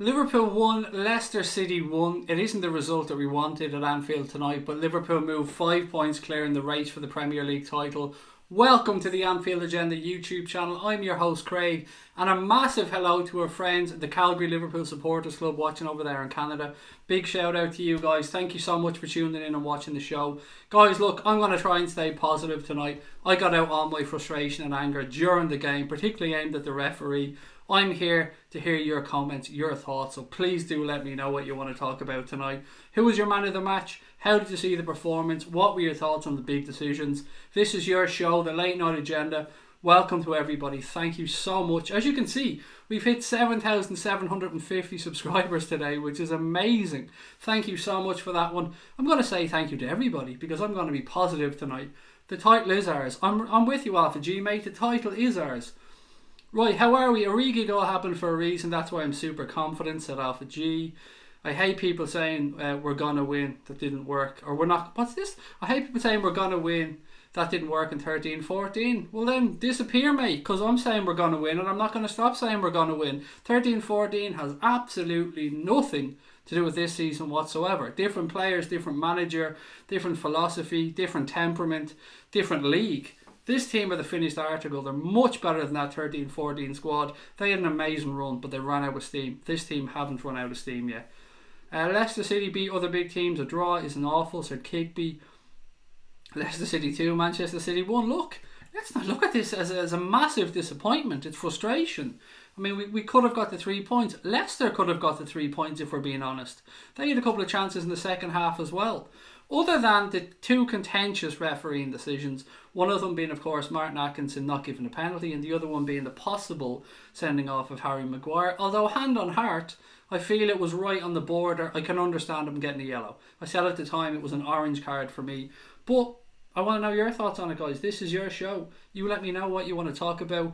Liverpool won, Leicester City won. It isn't the result that we wanted at Anfield tonight, but Liverpool moved 5 points clear in the race for the Premier League title. Welcome to the Anfield Agenda YouTube channel. I'm your host Craig, and a massive hello to our friends at the Calgary Liverpool Supporters Club watching over there in Canada. Big shout out to you guys. Thank you so much for tuning in and watching the show. Guys, look, I'm going to try and stay positive tonight. I got out all my frustration and anger during the game, particularly aimed at the referee. I'm here to hear your comments, your thoughts, so please do let me know what you want to talk about tonight. Who was your man of the match? How did you see the performance? What were your thoughts on the big decisions? This is your show, the Late Night Agenda. Welcome to everybody. Thank you so much. As you can see, we've hit 7,750 subscribers today, which is amazing. Thank you so much for that one. I'm going to say thank you to everybody because I'm going to be positive tonight. The title is ours. I'm with you, Alpha G, mate. The title is ours. Right, how are we? Origi goal happened for a reason. That's why I'm super confident, said Alpha G. I hate people saying we're going to win. That didn't work. Or we're not. What's this? I hate people saying we're going to win. That didn't work in 13-14. Well then, disappear, mate. Because I'm saying we're going to win. And I'm not going to stop saying we're going to win. 13-14 has absolutely nothing to do with this season whatsoever. Different players, different manager, different philosophy, different temperament, different league. This team are the finished article. They're much better than that 13-14 squad. They had an amazing run, but they ran out of steam. This team haven't run out of steam yet. Leicester City beat other big teams. A draw isn't awful, said Kigby. Leicester City 2, Manchester City 1. Look, let's not look at this as a massive disappointment. It's frustration. I mean, we could have got the 3 points. Leicester could have got the 3 points if we're being honest. They had a couple of chances in the second half as well. Other than the two contentious refereeing decisions, one of them being, of course, Martin Atkinson not giving a penalty, and the other one being the possible sending off of Harry Maguire. Although, hand on heart, I feel it was right on the border. I can understand him getting a yellow. I said at the time it was an orange card for me. But I want to know your thoughts on it, guys. This is your show. You let me know what you want to talk about.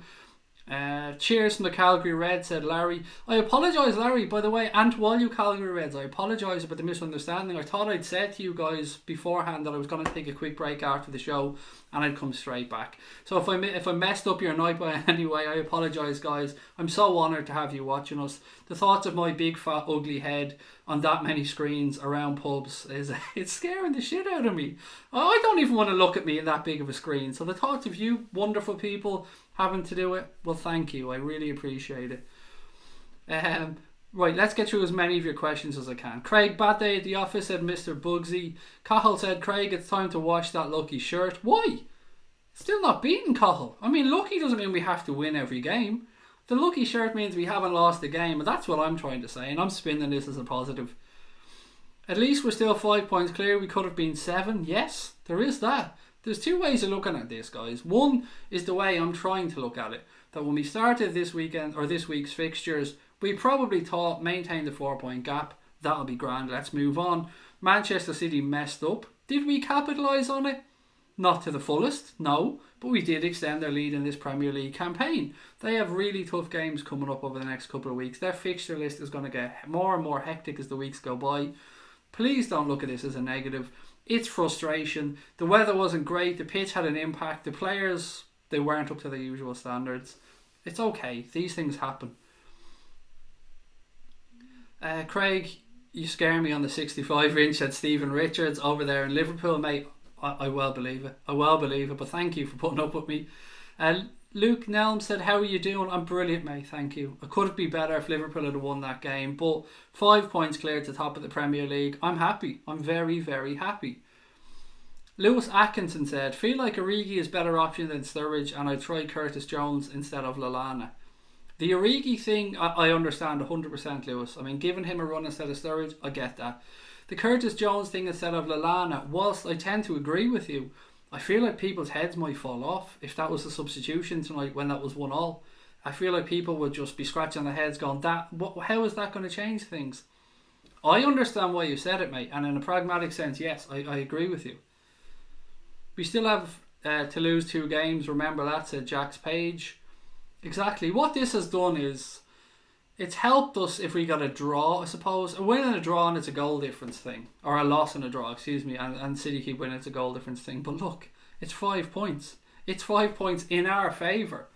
Cheers from the Calgary Reds, said Larry. I apologise, Larry, by the way, and to all you Calgary Reds. I apologise about the misunderstanding. I thought I'd said to you guys beforehand that I was going to take a quick break after the show and I'd come straight back. So if I messed up your night by any way, I apologise, guys. I'm so honoured to have you watching us. The thoughts of my big fat ugly head on that many screens around pubs it's scaring the shit out of me. I don't even want to look at me in that big of a screen. So the thoughts of you wonderful people having to do it, well, thank you. I really appreciate it. Right, let's get through as many of your questions as I can. Craig, bad day at the office, said Mr. Bugsy. Cahill said, Craig, it's time to wash that lucky shirt. Why? Still not beaten, Cahill. I mean, lucky doesn't mean we have to win every game. The lucky shirt means we haven't lost a game, and that's what I'm trying to say, and I'm spinning this as a positive. At least we're still 5 points clear. We could have been 7. Yes, there is that. There's two ways of looking at this, guys. One is the way I'm trying to look at it. That when we started this weekend or this week's fixtures, we probably thought maintain the 4 point gap. That'll be grand. Let's move on. Manchester City messed up. Did we capitalise on it? Not to the fullest, no. But we did extend their lead in this Premier League campaign. They have really tough games coming up over the next couple of weeks. Their fixture list is going to get more and more hectic as the weeks go by. Please don't look at this as a negative. It's frustration. The weather wasn't great. The pitch had an impact. The players, they weren't up to their usual standards. It's okay. These things happen. Craig, you scare me on the 65-inch at Stephen Richards over there in Liverpool, mate. I well believe it. I well believe it. But thank you for putting up with me. Luke Nelm said, how are you doing? I'm brilliant, mate. Thank you. I could be better if Liverpool had won that game. But 5 points clear to the top of the Premier League. I'm happy. I'm very, very happy. Lewis Atkinson said, feel like Origi is better option than Sturridge and I'd try Curtis Jones instead of Lallana. The Origi thing, I understand 100%, Lewis. I mean, giving him a run instead of Sturridge, I get that. The Curtis Jones thing instead of Lallana, whilst I tend to agree with you, I feel like people's heads might fall off if that was the substitution tonight when that was 1-1. I feel like people would just be scratching their heads going, how is that going to change things? I understand why you said it, mate, and in a pragmatic sense, yes, I agree with you. We still have to lose 2 games, remember that, said Jack's Page. Exactly. What this has done is, it's helped us if we got a draw, I suppose. A win and a draw and it's a goal difference thing. Or a loss and a draw, excuse me. And City keep winning, it's a goal difference thing. But look, it's 5 points. It's 5 points in our favour.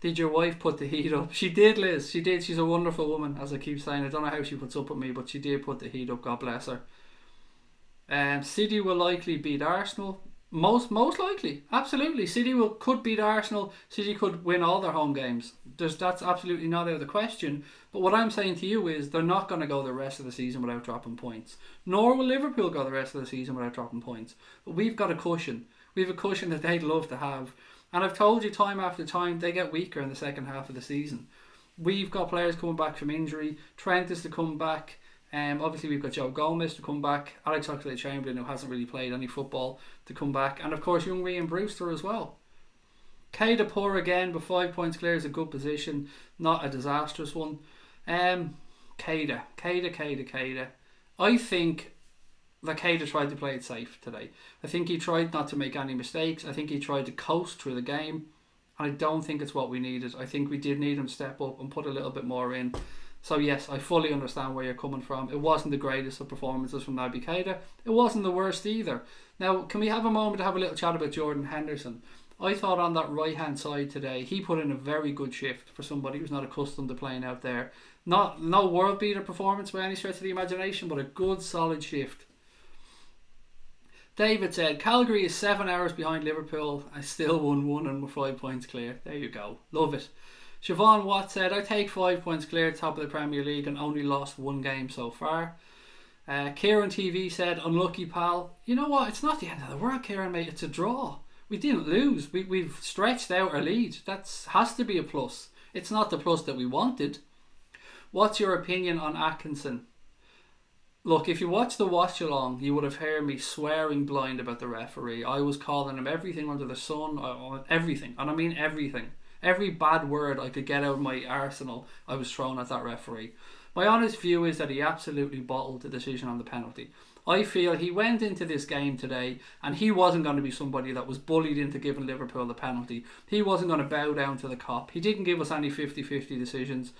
Did your wife put the heat up? She did, Liz. She did. She's a wonderful woman, as I keep saying. I don't know how she puts up with me, but she did put the heat up. God bless her. City will likely beat Arsenal. Most likely, absolutely. City could beat Arsenal. City could win all their home games. That's absolutely not out of the question. But what I'm saying to you is they're not going to go the rest of the season without dropping points. Nor will Liverpool go the rest of the season without dropping points. But we've got a cushion. We have a cushion that they'd love to have. And I've told you time after time, they get weaker in the second half of the season. We've got players coming back from injury. Trent is to come back. Obviously we've got Joe Gomez to come back. Alex Oxlade-Chamberlain, who hasn't really played any football, to come back. And of course young Ryan Brewster as well. Keita poor again, but 5 points clear is a good position. Not a disastrous one. Keita. I think that Keita tried to play it safe today. I think he tried not to make any mistakes. I think he tried to coast through the game. And I don't think it's what we needed. I think we did need him to step up and put a little bit more in. So yes, I fully understand where you're coming from. It wasn't the greatest of performances from Naby Keita. It wasn't the worst either. Now, can we have a moment to have a little chat about Jordan Henderson? I thought on that right hand side today, he put in a very good shift for somebody who's not accustomed to playing out there. No world beater performance by any stretch of the imagination, but a good solid shift. David said, Calgary is 7 hours behind Liverpool. I still won one and we're 5 points clear. There you go. Love it. Siobhan Watt said, I take 5 points clear, top of the Premier League, and only lost one game so far. Kieran TV said, unlucky pal. You know what? It's not the end of the world, Kieran, mate. It's a draw. We didn't lose. We've stretched out our lead. That has to be a plus. It's not the plus that we wanted. What's your opinion on Atkinson? Look, if you watch the watch along, you would have heard me swearing blind about the referee. I was calling him everything under the sun, everything, and I mean everything. Every bad word I could get out of my arsenal, I was throwing at that referee. My honest view is that he absolutely bottled the decision on the penalty. I feel he went into this game today and he wasn't going to be somebody that was bullied into giving Liverpool the penalty. He wasn't going to bow down to the cop. He didn't give us any 50-50 decisions.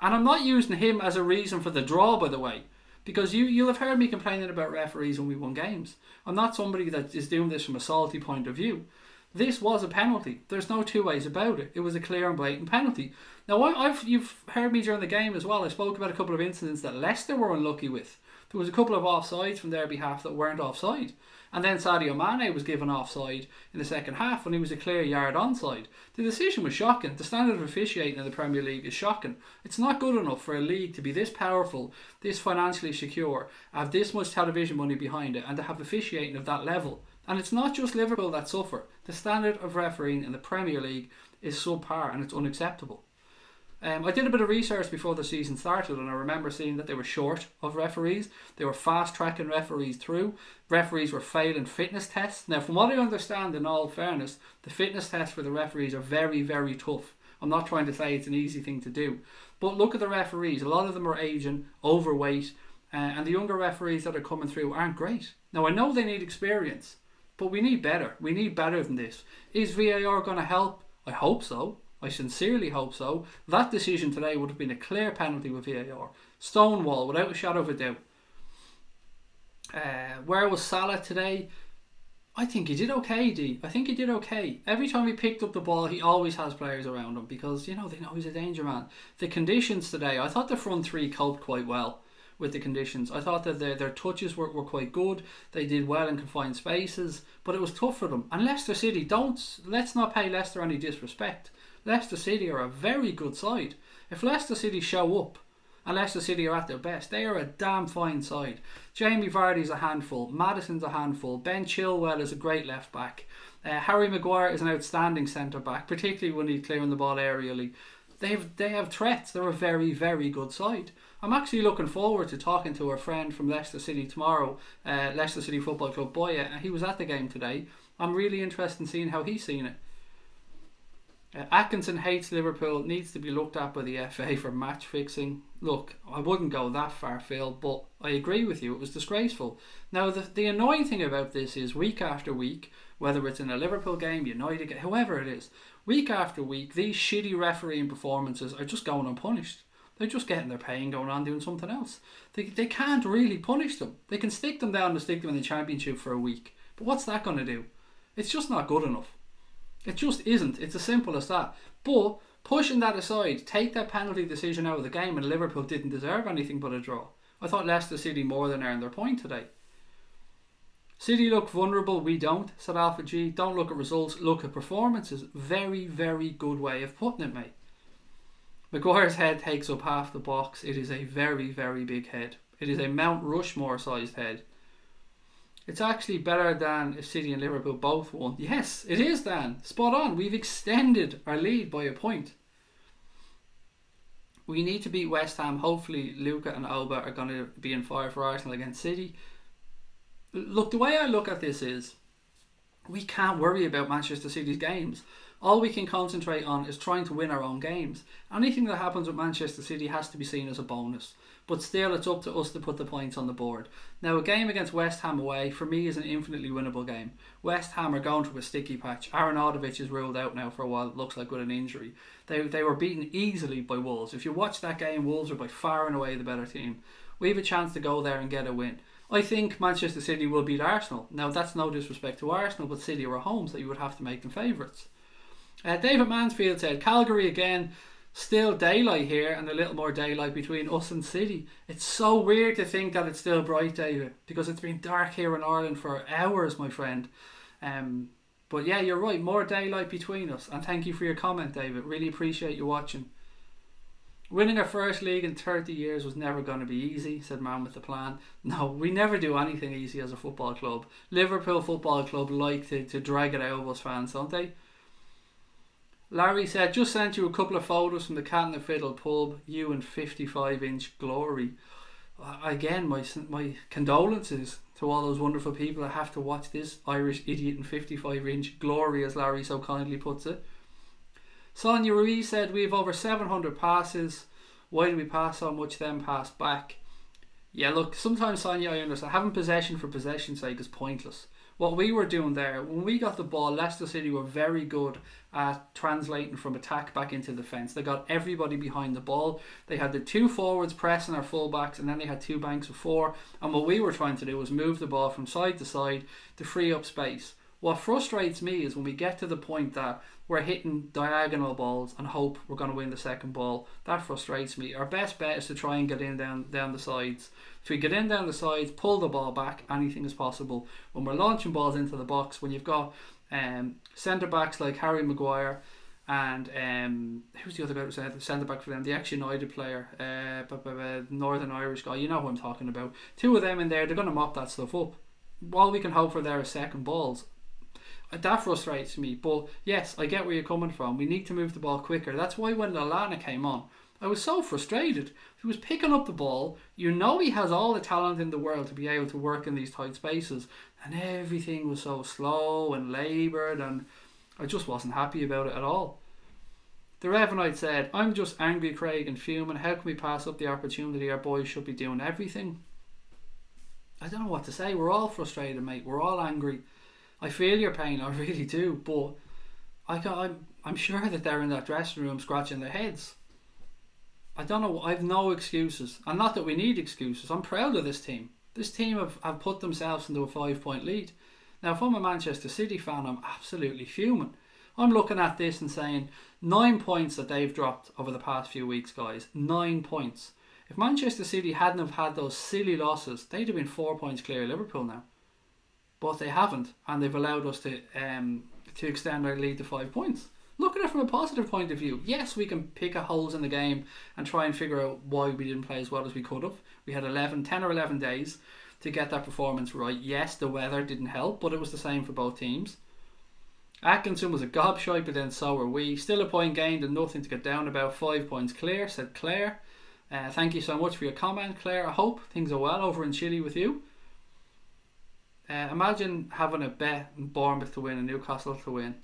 And I'm not using him as a reason for the draw, by the way. Because you'll have heard me complaining about referees when we won games. I'm not somebody that is doing this from a salty point of view. This was a penalty. There's no two ways about it. It was a clear and blatant penalty. Now, you've heard me during the game as well. I spoke about a couple of incidents that Leicester were unlucky with. There was a couple of offsides from their behalf that weren't offside. And then Sadio Mane was given offside in the second half when he was a clear yard onside. The decision was shocking. The standard of officiating in the Premier League is shocking. It's not good enough for a league to be this powerful, this financially secure, have this much television money behind it, and to have officiating of that level. And it's not just Liverpool that suffer. The standard of refereeing in the Premier League is subpar and it's unacceptable. I did a bit of research before the season started and I remember seeing that they were short of referees. They were fast tracking referees through. Referees were failing fitness tests. Now, from what I understand, in all fairness, the fitness tests for the referees are very, very tough. I'm not trying to say it's an easy thing to do. But look at the referees. A lot of them are aging, overweight, and the younger referees that are coming through aren't great. Now, I know they need experience, but we need better. We need better than this. Is VAR going to help? I hope so. I sincerely hope so. That decision today would have been a clear penalty with VAR. Stonewall, without a shadow of a doubt. Where was Salah today? I think he did okay, D. I think he did okay. Every time he picked up the ball, he always has players around him because, they know he's a danger man. The conditions today, I thought the front three coped quite well with the conditions. I thought that their touches were quite good. They did well in confined spaces, but it was tough for them. And Leicester City, let's not pay Leicester any disrespect. Leicester City are a very good side. If Leicester City show up and Leicester City are at their best, they are a damn fine side. Jamie Vardy's a handful, Maddison's a handful, Ben Chilwell is a great left back, Harry Maguire is an outstanding centre back, particularly when he's clearing the ball aerially. They have threats. They're a very, very good side. I'm actually looking forward to talking to our friend from Leicester City tomorrow, Leicester City Football Club Boya, and he was at the game today. I'm really interested in seeing how he's seen it. Atkinson hates Liverpool, needs to be looked at by the FA for match fixing. Look, I wouldn't go that far, Phil, but I agree with you, it was disgraceful. Now, the annoying thing about this is week after week, whether it's in a Liverpool game, United game, whoever it is, week after week, these shitty refereeing performances are just going unpunished. They're just getting their pay and going on doing something else. They can't really punish them. They can stick them down and stick them in the Championship for a week. But what's that going to do? It's just not good enough. It just isn't. It's as simple as that. But Pushing that aside, take that penalty decision out of the game, and Liverpool didn't deserve anything but a draw. I thought Leicester City more than earned their point today. City look vulnerable, we don't, said Alpha G. Don't look at results, look at performances. Very, very good way of putting it, mate. Maguire's head takes up half the box. It is a very, very big head. It is a Mount Rushmore sized head. It's actually better than if City and Liverpool both won. Yes, it is, Dan. Spot on. We've extended our lead by a point. We need to beat West Ham. Hopefully Luca and Oba are going to be in fire for Arsenal against City. Look, the way I look at this is we can't worry about Manchester City's games. All we can concentrate on is trying to win our own games. Anything that happens with Manchester City has to be seen as a bonus. But still, it's up to us to put the points on the board. Now, a game against West Ham away, for me, is an infinitely winnable game. West Ham are going through a sticky patch. Arnautovic is ruled out now for a while, it looks like, with an injury. They were beaten easily by Wolves. If you watch that game, Wolves are by far and away the better team. We have a chance to go there and get a win. I think Manchester City will beat Arsenal. Now, that's no disrespect to Arsenal, but City are homes that you would have to make them favourites. David Mansfield said, Calgary again, still daylight here and a little more daylight between us and City. It's so weird to think that it's still bright, David, because it's been dark here in Ireland for hours, my friend. But yeah, you're right, more daylight between us. And thank you for your comment, David. Really appreciate you watching. Winning our first league in 30 years was never going to be easy, said Man with the Plan. No, we never do anything easy as a football club. Liverpool Football Club like to drag it out of us fans, don't they? Larry said, just sent you a couple of photos from the Cat and the Fiddle pub, you in 55-inch glory. Again, my condolences to all those wonderful people that have to watch this Irish idiot in 55-inch glory, as Larry so kindly puts it. Sonia Ruiz said, we have over 700 passes. Why do we pass so much, then pass back? Yeah, look, sometimes, Sonia, I understand. Having possession for possession's sake is pointless. What we were doing there, when we got the ball, Leicester City were very good at translating from attack back into defence. They got everybody behind the ball. They had the two forwards pressing our fullbacks, and then they had two banks of four. And what we were trying to do was move the ball from side to side to free up space. What frustrates me is when we get to the point that we're hitting diagonal balls and hope we're going to win the second ball. That frustrates me. Our best bet is to try and get in down the sides. If we get in down the sides, pull the ball back, anything is possible. When we're launching balls into the box, when you've got centre backs like Harry Maguire and who's the other guy who was the centre back for them, the ex-United player, Northern Irish guy, you know who I'm talking about. Two of them in there, they're going to mop that stuff up. All we can hope for there is second balls. That frustrates me, but yes, I get where you're coming from. We need to move the ball quicker. That's why when Lallana came on, I was so frustrated. He was picking up the ball. You know he has all the talent in the world to be able to work in these tight spaces, and everything was so slow and laboured, and I just wasn't happy about it at all. The Revenite said, I'm just angry, Craig, and fuming. How can we pass up the opportunity? Our boys should be doing everything. I don't know what to say. We're all frustrated, mate. We're all angry. I feel your pain, I really do, but I'm sure that they're in that dressing room scratching their heads. I don't know, I've no excuses, and not that we need excuses. I'm proud of this team. This team have put themselves into a 5-point lead. Now, if I'm a Manchester City fan, I'm absolutely fuming. I'm looking at this and saying 9 points that they've dropped over the past few weeks, guys. 9 points. If Manchester City hadn't have had those silly losses, they'd have been 4 points clear of Liverpool now. But they haven't, and they've allowed us to extend our lead to 5 points. Look at it from a positive point of view. Yes, we can pick holes in the game and try and figure out why we didn't play as well as we could have. We had 10 or 11 days to get that performance right. Yes, the weather didn't help, but it was the same for both teams. Atkinson was a gobshite, but then so were we. Still a point gained and nothing to get down about. 5 points clear, said Claire. Thank you so much for your comment, Claire. I hope things are well over in Chile with you. Imagine having a bet in Bournemouth to win and Newcastle to win.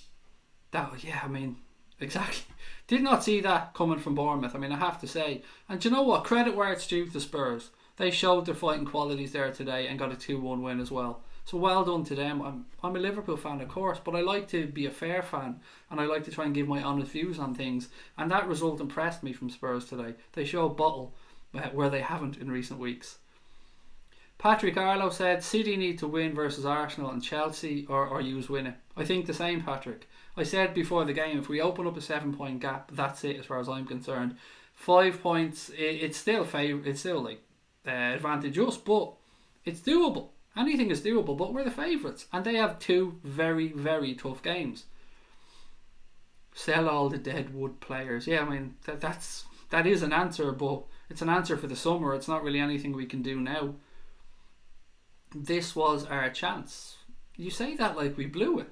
Yeah, I mean, exactly. Did not see that coming from Bournemouth, I mean, I have to say. And do you know what? Credit where it's due to Spurs. They showed their fighting qualities there today and got a 2-1 win as well. So well done to them. I'm a Liverpool fan, of course, but I like to be a fair fan and I like to try and give my honest views on things. And that result impressed me from Spurs today. They show bottle where they haven't in recent weeks. Patrick Arlo said City need to win versus Arsenal and Chelsea or use win it. I think the same, Patrick. I said before the game, if we open up a 7-point gap, that's it as far as I'm concerned. 5 points, it's still like advantage us, but it's doable. Anything is doable, but we're the favourites, and they have 2 very, very tough games. Sell all the dead wood players. Yeah, I mean that is an answer, but it's an answer for the summer. It's not really anything we can do now. This was our chance. You say that like we blew it.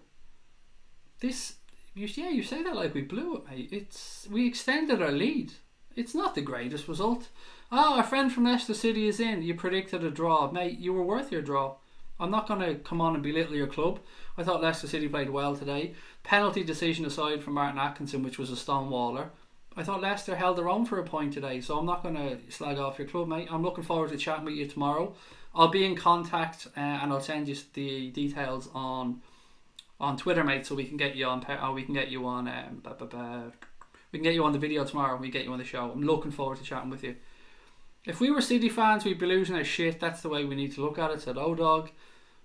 You say that like we blew it, mate. We extended our lead. It's not the greatest result. Oh, our friend from Leicester City is in. You predicted a draw, mate. You were worth your draw. I'm not going to come on and belittle your club. I thought Leicester City played well today. Penalty decision aside from Martin Atkinson, which was a stonewaller, I thought Leicester held their own for a point today. So I'm not going to slag off your club, mate. I'm looking forward to chatting with you tomorrow. I'll be in contact and I'll send you the details on Twitter, mate, so we can get you on. We can get you on. We can get you on the video tomorrow. And we get you on the show. I'm looking forward to chatting with you. If we were City fans, we'd be losing our shit. That's the way we need to look at it. Said O-Dog.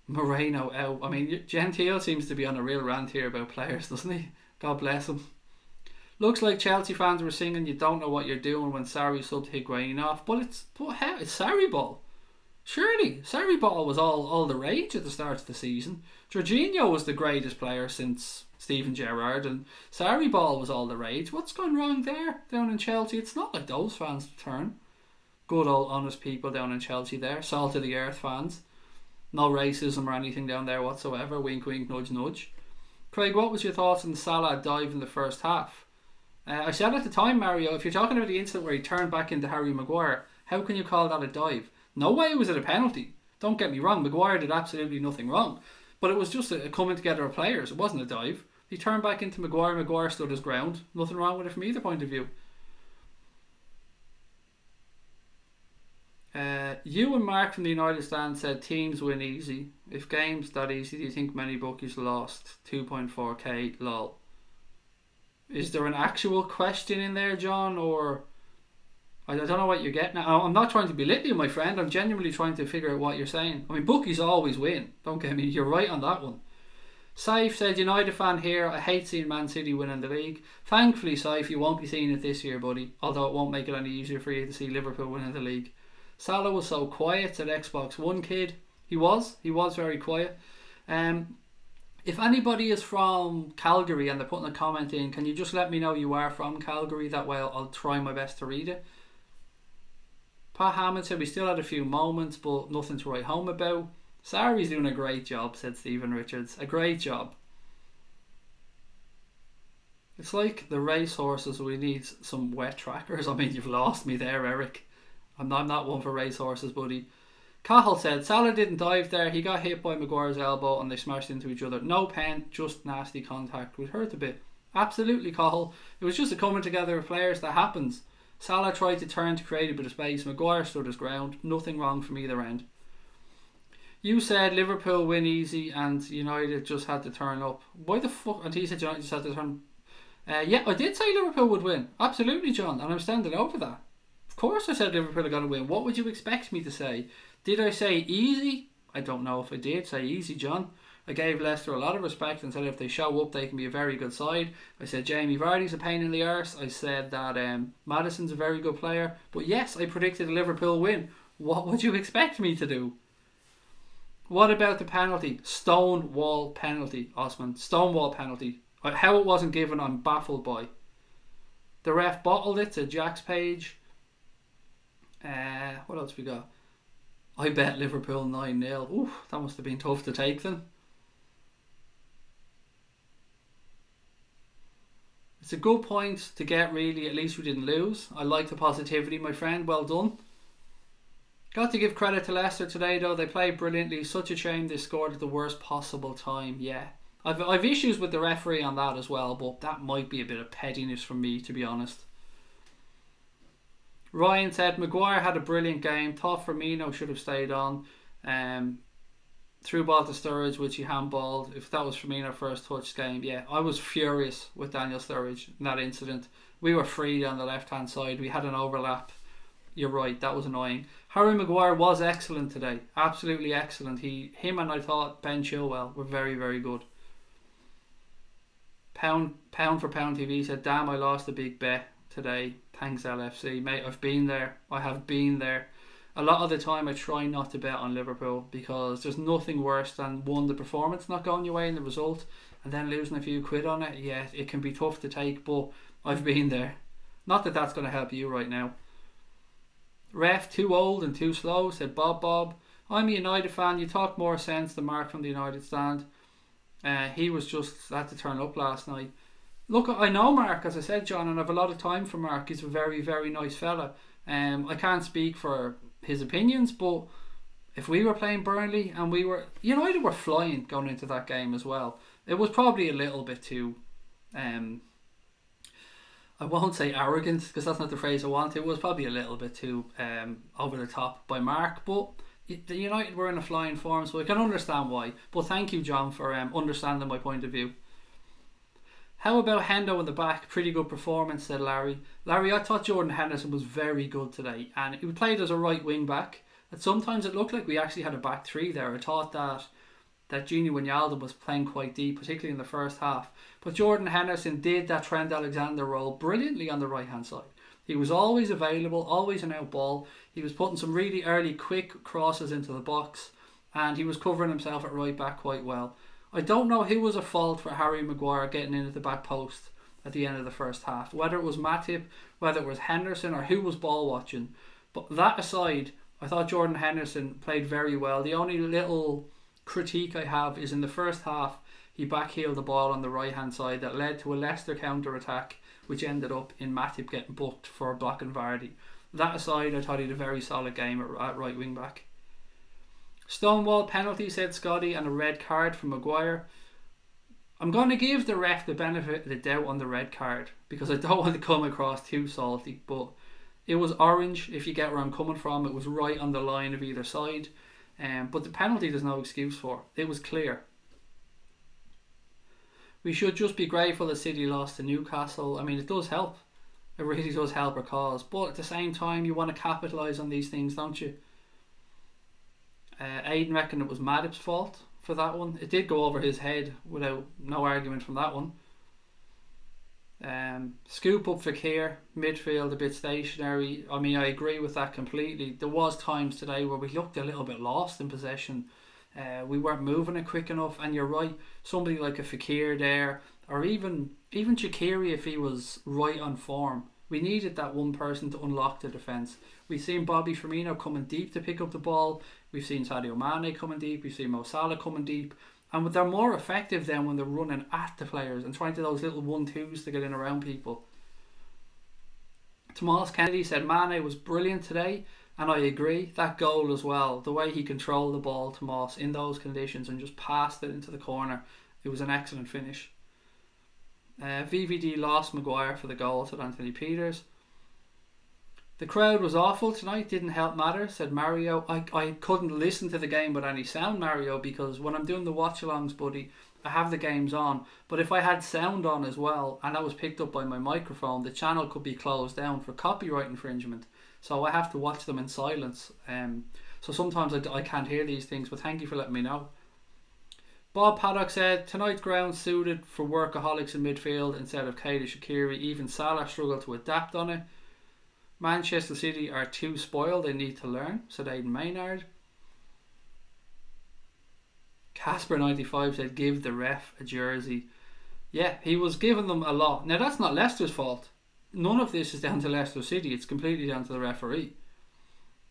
Moreno out. I mean, Gentile seems to be on a real rant here about players, doesn't he? God bless him. Looks like Chelsea fans were singing "You Don't Know What You're Doing" when Sarri subbed Higuain off. But it's Sarri ball. Surely Sarri ball was all the rage at the start of the season. Jorginho was the greatest player since Steven Gerrard, and Sarri ball was all the rage. What's gone wrong there down in Chelsea? It's not like those fans turn. Good old honest people down in Chelsea there. Salt of the earth fans. No racism or anything down there whatsoever. Wink wink, nudge nudge. Craig, what was your thoughts on the Salah dive in the first half? I said at the time, Mario, if you're talking about the incident where he turned back into Harry Maguire, how can you call that a dive? No way was it a penalty. Don't get me wrong, Maguire did absolutely nothing wrong. But it was just a coming together of players. It wasn't a dive. He turned back into Maguire. Maguire stood his ground. Nothing wrong with it from either point of view. You and Mark from the United stand said teams win easy. If games that easy, do you think many bookies lost? 2.4k lol. Is there an actual question in there, John, or I don't know what you're getting at. I'm not trying to belittle you, my friend. I'm genuinely trying to figure out what you're saying. I mean, bookies always win. Don't get me. You're right on that one. Saif said, United fan here. I hate seeing Man City winning the league. Thankfully, Saif, you won't be seeing it this year, buddy. Although it won't make it any easier for you to see Liverpool winning the league. Salah was so quiet, said Xbox One kid. He was very quiet. If anybody is from Calgary and they're putting a comment in, can you just let me know you are from Calgary? That way I'll try my best to read it. Pat Hammond said we still had a few moments, but nothing to write home about. Sarri's doing a great job, said Stephen Richards. A great job. It's like the racehorses, we need some wet trackers. I mean, you've lost me there, Eric. I'm not one for racehorses, buddy. Cahill said, Salah didn't dive there. He got hit by Maguire's elbow and they smashed into each other. No pen, just nasty contact. It hurt a bit. Absolutely, Cahill. It was just a coming together of players that happens. Salah tried to turn to create a bit of space. Maguire stood his ground. Nothing wrong from either end. You said Liverpool win easy and United just had to turn up. Why the fuck? And he said United just had to turn. Yeah, I did say Liverpool would win. Absolutely, John. And I'm standing over that. Of course I said Liverpool are going to win. What would you expect me to say? Did I say easy? I don't know if I did say easy, John. I gave Leicester a lot of respect and said if they show up they can be a very good side. I said Jamie Vardy's a pain in the arse. I said that Maddison's a very good player. But yes, I predicted a Liverpool win. What would you expect me to do? What about the penalty? Stonewall penalty, Osman. Stonewall penalty. How it wasn't given, I'm baffled by. The ref bottled it to Jack's page. What else we got? I bet Liverpool 9-0. Ooh, that must have been tough to take then. It's a good point to get, really. At least we didn't lose. I like the positivity, my friend. Well done. Got to give credit to Leicester today, though. They played brilliantly. Such a shame they scored at the worst possible time. Yeah. I've issues with the referee on that as well, but that might be a bit of pettiness from me, to be honest. Ryan said Maguire had a brilliant game. Thought Firmino should have stayed on. Threw ball to Sturridge, which he handballed. If that was Firmino's first touch game, yeah, I was furious with Daniel Sturridge in that incident. We were free on the left hand side. We had an overlap. you're right, that was annoying. Harry Maguire was excellent today, absolutely excellent. Him and I thought Ben Chilwell were very, very good. Pound for Pound TV said, damn, I lost a big bet today. Thanks LFC. Mate, I've been there. I have been there. A lot of the time I try not to bet on Liverpool because there's nothing worse than, one, the performance not going your way in the result, and then losing a few quid on it. Yeah, it can be tough to take, but I've been there. Not that that's going to help you right now. Ref, too old and too slow, said Bob. I'm a United fan. You talk more sense than Mark from the United stand. He was just had to turn up last night. Look, I know Mark, as I said, John, and I have a lot of time for Mark. He's a very, very nice fella. I can't speak for his opinions, but if we were playing Burnley and United were flying going into that game as well, it was probably a little bit too, I won't say arrogant because that's not the phrase I want. It was probably a little bit too over the top by Mark, but the United were in a flying form, so I can understand why. But thank you, John, for understanding my point of view. How about Hendo in the back? Pretty good performance, said Larry. Larry, I thought Jordan Henderson was very good today, and he played as a right wing back. And sometimes it looked like we actually had a back three there. I thought that Junior Wijnaldum was playing quite deep, particularly in the first half. But Jordan Henderson did that Trent Alexander role brilliantly on the right hand side. He was always available, always an out ball. He was putting some really early quick crosses into the box, and he was covering himself at right back quite well. I don't know who was at fault for Harry Maguire getting in at the back post at the end of the first half. Whether it was Matip, whether it was Henderson, or who was ball watching. But that aside, I thought Jordan Henderson played very well. The only little critique I have is in the first half, he backheeled the ball on the right hand side that led to a Leicester counter attack, which ended up in Matip getting booked for blocking Vardy. That aside, I thought he had a very solid game at right wing back. Stonewall penalty, said Scotty, and a red card from Maguire. I'm going to give the ref the benefit of the doubt on the red card because I don't want to come across too salty, but it was orange, if you get where I'm coming from. It was right on the line of either side, but the penalty there's no excuse for. It was clear. We should just be grateful that City lost to Newcastle. I mean, it does help. It really does help our cause, but at the same time you want to capitalise on these things, don't you? Aiden reckoned it was Matip's fault for that one. It did go over his head without no argument from that one. Scoop up Fekir, midfield a bit stationary. I mean, I agree with that completely. There was times today where we looked a little bit lost in possession. We weren't moving it quick enough, and you're right, somebody like a Fekir there, or even Shaqiri if he was right on form. We needed that one person to unlock the defence. We've seen Bobby Firmino coming deep to pick up the ball. We've seen Sadio Mane coming deep. We've seen Mo Salah coming deep. And they're more effective then when they're running at the players and trying to do those little 1-2s to get in around people. Tomas Kennedy said Mane was brilliant today, and I agree. That goal as well, the way he controlled the ball, Tomas, in those conditions and just passed it into the corner, it was an excellent finish. VVD lost Maguire for the goal, said Anthony Peters. The crowd was awful tonight, didn't help matter, said Mario. I couldn't listen to the game with any sound, Mario, because when I'm doing the watch-alongs, buddy, I have the games on. But if I had sound on as well, and that was picked up by my microphone, the channel could be closed down for copyright infringement. So I have to watch them in silence. So sometimes I can't hear these things, but thank you for letting me know. Bob Paddock said, tonight's ground suited for workaholics in midfield instead of Keita Shaqiri. Even Salah struggled to adapt on it. Manchester City are too spoiled, they need to learn, said Aidan Maynard. Casper95 said, give the ref a jersey. Yeah, he was giving them a lot. Now that's not Leicester's fault. None of this is down to Leicester City, it's completely down to the referee.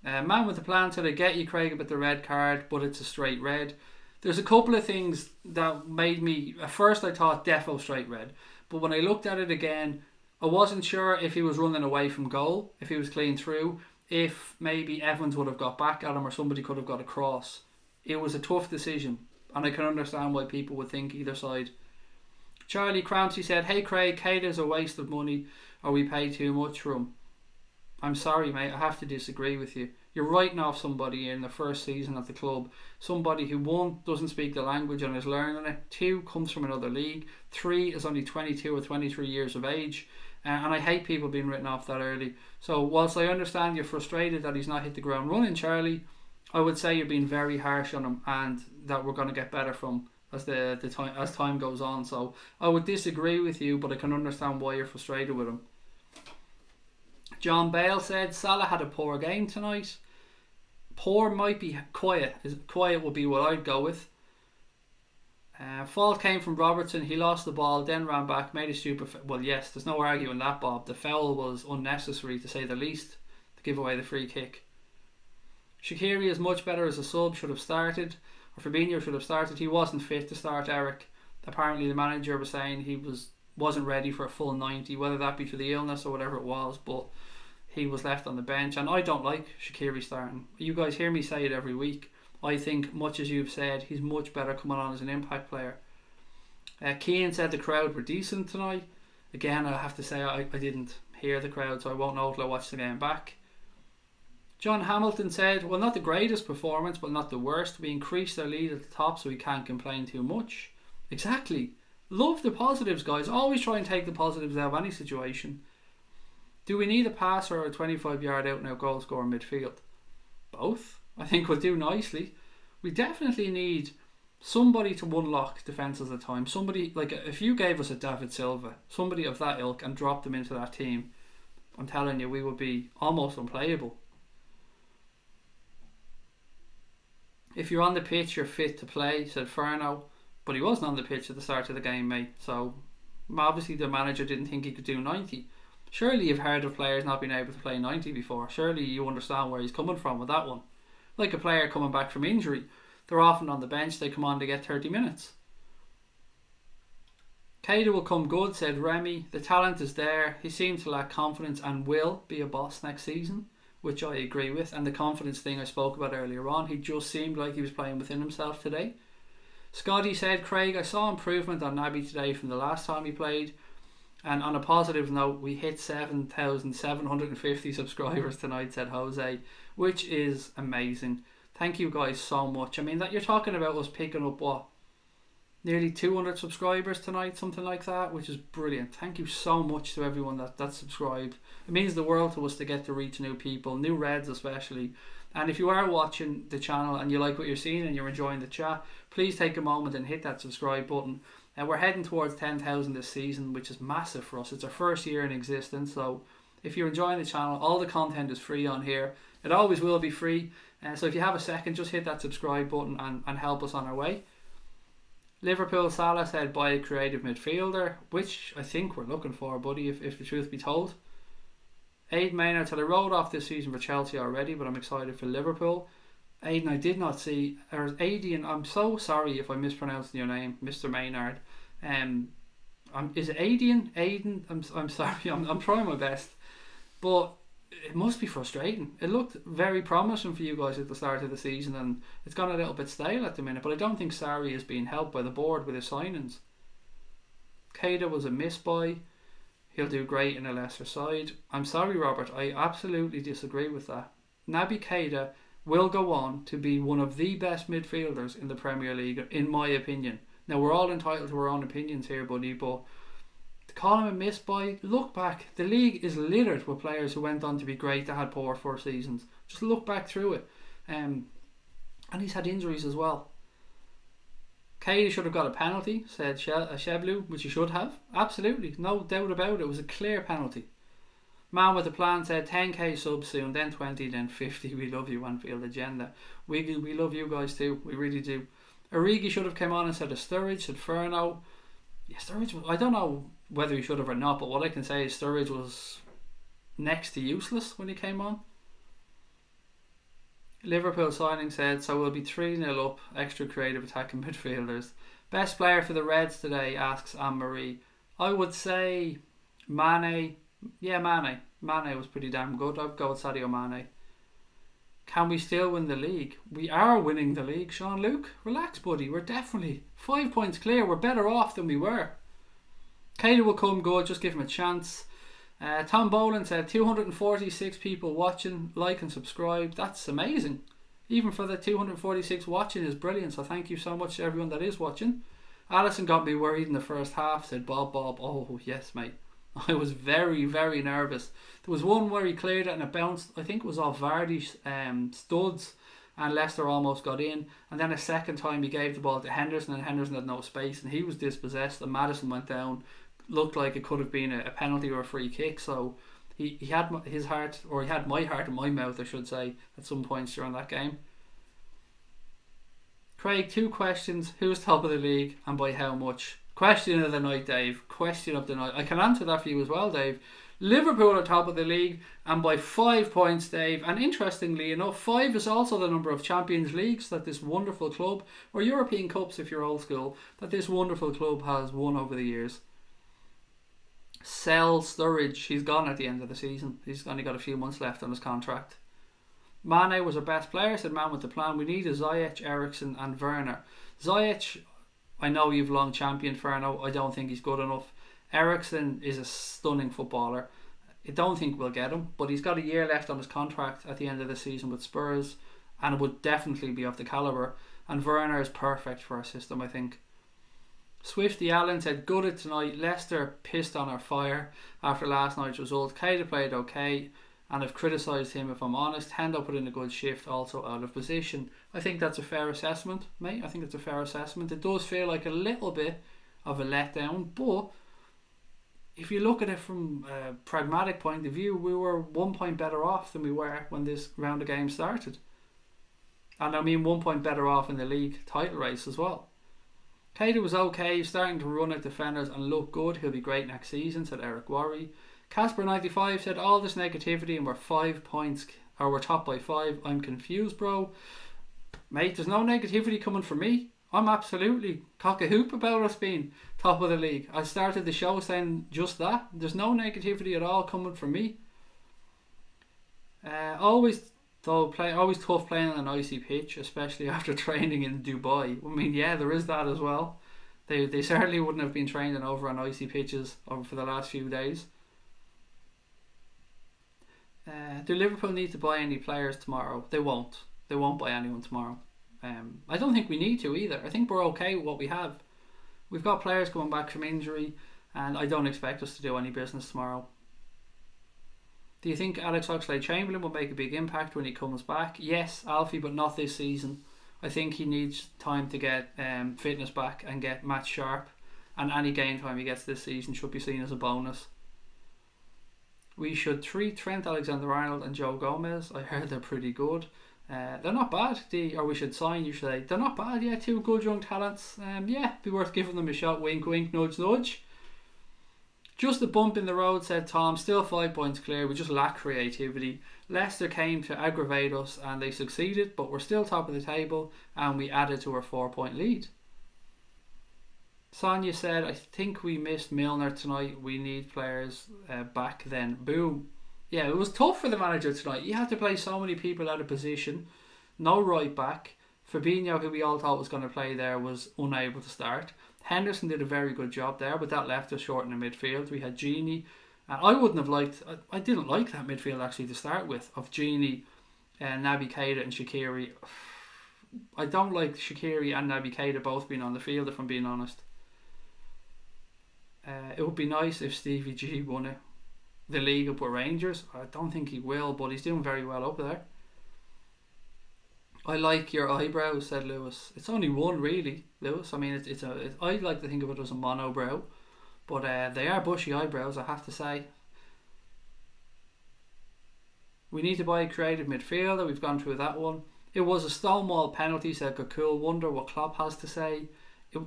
Man with the plan said, I get you, Craig, about the red card, but it's a straight red. There's a couple of things that made me, at first I thought defo straight red, but when I looked at it again, I wasn't sure if he was running away from goal, if he was clean through, if maybe Evans would have got back at him or somebody could have got across. It was a tough decision, and I can understand why people would think either side. Charlie Crounchy said, hey Craig, Keita's a waste of money, or we pay too much for him. I'm sorry mate, I have to disagree with you. You're writing off somebody in the first season at the club, somebody who, 1, doesn't speak the language and is learning it, 2, comes from another league, 3, is only 22 or 23 years of age, And I hate people being written off that early. So whilst I understand you're frustrated that he's not hit the ground running, Charlie, I would say you're being very harsh on him, and that we're going to get better from as time goes on. So I would disagree with you, but I can understand why you're frustrated with him. John Bale said Salah had a poor game tonight. Poor might be quiet. Quiet would be what I'd go with. Fault came from Robertson. He lost the ball, then ran back, made a stupid. Well, yes, there's no arguing that, Bob. The foul was unnecessary, to say the least, to give away the free kick. Shaqiri is much better as a sub. Should have started, or Fabinho should have started. He wasn't fit to start, Eric. Apparently, the manager was saying he wasn't ready for a full 90, whether that be for the illness or whatever it was. But he was left on the bench, and I don't like Shaqiri starting. You guys hear me say it every week. I think, much as you've said, he's much better coming on as an impact player. Keane said the crowd were decent tonight. Again, I have to say I didn't hear the crowd, so I won't know until I watch the game back. John Hamilton said, well, not the greatest performance, but not the worst. We increased our lead at the top, so we can't complain too much. Exactly. Love the positives, guys. Always try and take the positives out of any situation. Do we need a passer or a 25-yard out and out goal scorer midfield? Both. I think we'll do nicely. We definitely need somebody to unlock defences at time. Somebody, like if you gave us a David Silva, somebody of that ilk, and dropped them into that team, I'm telling you, we would be almost unplayable. If you're on the pitch, you're fit to play, said Ferno. But he wasn't on the pitch at the start of the game, mate. So obviously the manager didn't think he could do 90. Surely you've heard of players not being able to play 90 before. Surely you understand where he's coming from with that one. Like a player coming back from injury, they're often on the bench, they come on to get 30 minutes. Keita will come good, said Remy. The talent is there. He seems to lack confidence and will be a boss next season, which I agree with. And the confidence thing I spoke about earlier on, he just seemed like he was playing within himself today. Scotty said, Craig, I saw improvement on Naby today from the last time he played. And on a positive note, we hit 7,750 subscribers tonight, said Jose, which is amazing. Thank you guys so much. I mean, that you're talking about us picking up, what, nearly 200 subscribers tonight, something like that, which is brilliant. Thank you so much to everyone that's subscribed. It means the world to us to get to reach new people, new Reds especially. And if you are watching the channel and you like what you're seeing and you're enjoying the chat, please take a moment and hit that subscribe button. And we're heading towards 10,000 this season, which is massive for us. It's our first year in existence, so if you're enjoying the channel, all the content is free on here. It always will be free. So if you have a second, just hit that subscribe button and help us on our way. Liverpool Salah said buy a creative midfielder, which I think we're looking for, buddy, if the truth be told. Aiden Maynard said I wrote off this season for Chelsea already, but I'm excited for Liverpool. Aiden, I did not see, or Aiden, I'm so sorry if I'm mispronouncing your name, Mr. Maynard. Is it Aiden? Aiden? I'm sorry, I'm trying my best. But it must be frustrating. It looked very promising for you guys at the start of the season, and it's gone a little bit stale at the minute, but I don't think Sarri is being helped by the board with his signings. Keita was a miss-buy. He'll do great in a Leicester side. I'm sorry, Robert, I absolutely disagree with that. Naby Keita will go on to be one of the best midfielders in the Premier League, in my opinion. Now, we're all entitled to our own opinions here, buddy, but to call him a miss-buy, look back. The league is littered with players who went on to be great that had poor first seasons. Just look back through it. And he's had injuries as well. Keita should have got a penalty, said Sheblu, which he should have. Absolutely, no doubt about it. It was a clear penalty. Man with the plan said 10k subs soon, then 20, then 50. We love you, Anfield Agenda. We love you guys too. We really do. Origi should have come on and said a Sturridge, said Ferno. Yeah, Sturridge, I don't know whether he should have or not, but what I can say is Sturridge was next to useless when he came on. Liverpool signing said, so we'll be 3-0 up, extra creative attacking midfielders. Best player for the Reds today, asks Anne-Marie. I would say Mane. Yeah, Mane. Mane was pretty damn good. I'd go with Sadio Mane. Can we still win the league? We are winning the league, Sean Luke. Relax, buddy. We're definitely 5 points clear. We're better off than we were. Keita will come good. Just give him a chance. Tom Boland said 246 people watching, like and subscribe. That's amazing. Even for the 246 watching is brilliant. So thank you so much to everyone that is watching. Allison got me worried in the first half, said Bob. Oh yes, mate. I was very, very nervous. There was one where he cleared it and it bounced, I think it was off Vardy's studs, and Leicester almost got in. And then a second time he gave the ball to Henderson, and Henderson had no space and he was dispossessed, and Maddison went down. Looked like it could have been a penalty or a free kick. So he had his heart, or he had my heart in my mouth, I should say, at some points during that game. Craig, 2 questions. Who's top of the league and by how much? Question of the night, Dave. Question of the night. I can answer that for you as well, Dave. Liverpool are top of the league and by 5 points, Dave. And interestingly enough, 5 is also the number of Champions Leagues that this wonderful club, or European Cups if you're old school, that this wonderful club has won over the years. Sell Sturridge. He's gone at the end of the season. He's only got a few months left on his contract. Mane was our best player, said Man with the Plan. We need a Ziyech, Eriksen and Werner. Ziyech, I know you've long championed Ferno. I don't think he's good enough. Eriksen is a stunning footballer. I don't think we'll get him, but he's got a year left on his contract at the end of the season with Spurs, and it would definitely be of the calibre. And Werner is perfect for our system, I think. Swifty Allen said, gutted tonight. Leicester pissed on our fire after last night's result. Keita played okay, and I've criticised him if I'm honest. Hendo put in a good shift, also out of position. I think that's a fair assessment, mate. I think it's a fair assessment. It does feel like a little bit of a letdown, but if you look at it from a pragmatic point of view, we were 1 point better off than we were when this round of games started. And I mean 1 point better off in the league title race as well. Keita was okay, he's starting to run at defenders and look good. He'll be great next season, said Eric Worry. Casper95 said, all this negativity and we're 5 points, or we're top by 5. I'm confused, bro. Mate, there's no negativity coming from me. I'm absolutely cock-a-hoop about us being top of the league. I started the show saying just that. There's no negativity at all coming from me. Always tough playing on an icy pitch, especially after training in Dubai. I mean, yeah, there is that as well. They certainly wouldn't have been training over on icy pitches over for the last few days. Do Liverpool need to buy any players tomorrow? They won't. They won't buy anyone tomorrow. I don't think we need to either. I think we're okay with what we have. We've got players coming back from injury, and I don't expect us to do any business tomorrow. Do you think Alex Oxlade-Chamberlain will make a big impact when he comes back? Yes, Alfie, but not this season. I think he needs time to get fitness back and get match sharp, and any game time he gets this season should be seen as a bonus. We should treat Trent Alexander-Arnold and Joe Gomez. I heard they're pretty good. They're not bad, or we should sign, you should say. They're not bad, yeah, 2 good young talents. Yeah, be worth giving them a shot. Wink wink, nudge nudge. Just a bump in the road, said Tom. Still 5 points clear. We just lack creativity. Leicester came to aggravate us and they succeeded, but we're still top of the table and we added to our 4 point lead. Sonia said, I think we missed Milner tonight. We need players back then. Boom. Yeah, it was tough for the manager tonight. You had to play so many people out of position. No right back. Fabinho, who we all thought was going to play there, was unable to start. Henderson did a very good job there, but that left us short in the midfield. We had Gini, and I didn't like that midfield actually to start with, of Gini, Naby Keita and Shaqiri. I don't like Shaqiri and Naby Keita both being on the field, if I'm being honest. It would be nice if Stevie G won the league up with Rangers. I don't think he will, but he's doing very well up there. I like your eyebrows, said Lewis. It's only one really, Lewis. I mean, I like to think of it as a monobrow, but they are bushy eyebrows, I have to say. We need to buy a creative midfielder. We've gone through that one. It was a stonewall penalty, said Cool. Wonder what Klopp has to say.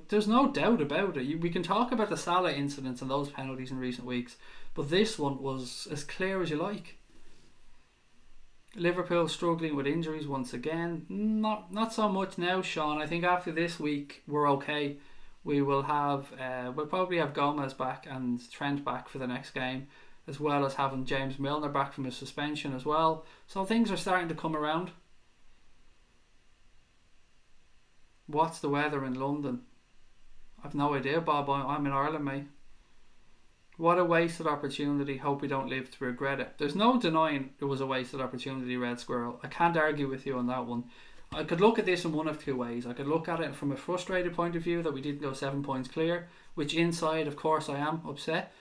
There's no doubt about it. We can talk about the Salah incidents and those penalties in recent weeks, but this one was as clear as you like. Liverpool struggling with injuries once again. Not so much now, Sean. I think after this week we're okay. We'll probably have Gomez back and Trent back for the next game, as well as having James Milner back from his suspension as well. So things are starting to come around. What's the weather in London? I've no idea, Bob. I'm in Ireland, mate. What a wasted opportunity. Hope we don't live to regret it. There's no denying it was a wasted opportunity, Red Squirrel. I can't argue with you on that one. I could look at this in one of two ways. I could look at it from a frustrated point of view that we didn't go 7 points clear, which inside, of course, I am upset.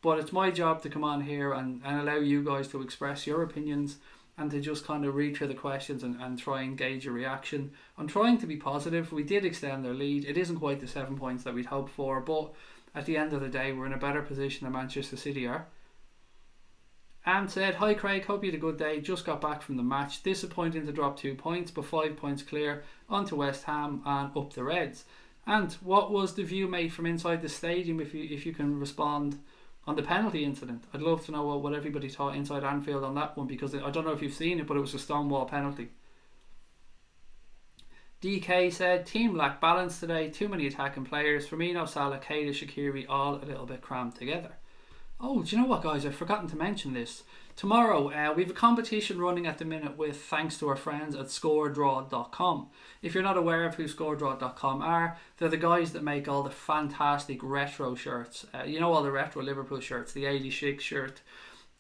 But it's my job to come on here and allow you guys to express your opinions and to just kind of read through the questions and try and gauge your reaction. I'm trying to be positive. We did extend their lead. It isn't quite the 7 points that we'd hoped for, but at the end of the day, we're in a better position than Manchester City are. And said, hi Craig, hope you had a good day. Just got back from the match. Disappointing to drop 2 points, but 5 points clear. On to West Ham and up the Reds. And what was the view, mate, from inside the stadium, if you can respond on the penalty incident? I'd love to know what everybody thought inside Anfield on that one, because I don't know if you've seen it, but it was a stonewall penalty. DK said, team lack balance today. Too many attacking players. Firmino, Salah, Keita, Shaqiri, all a little bit crammed together. Oh, do you know what, guys? I've forgotten to mention this. Tomorrow, we have a competition running at the minute with thanks to our friends at scoredraw.com. If you're not aware of who scoredraw.com are, they're the guys that make all the fantastic retro shirts. You know, all the retro Liverpool shirts, the 86 shirt,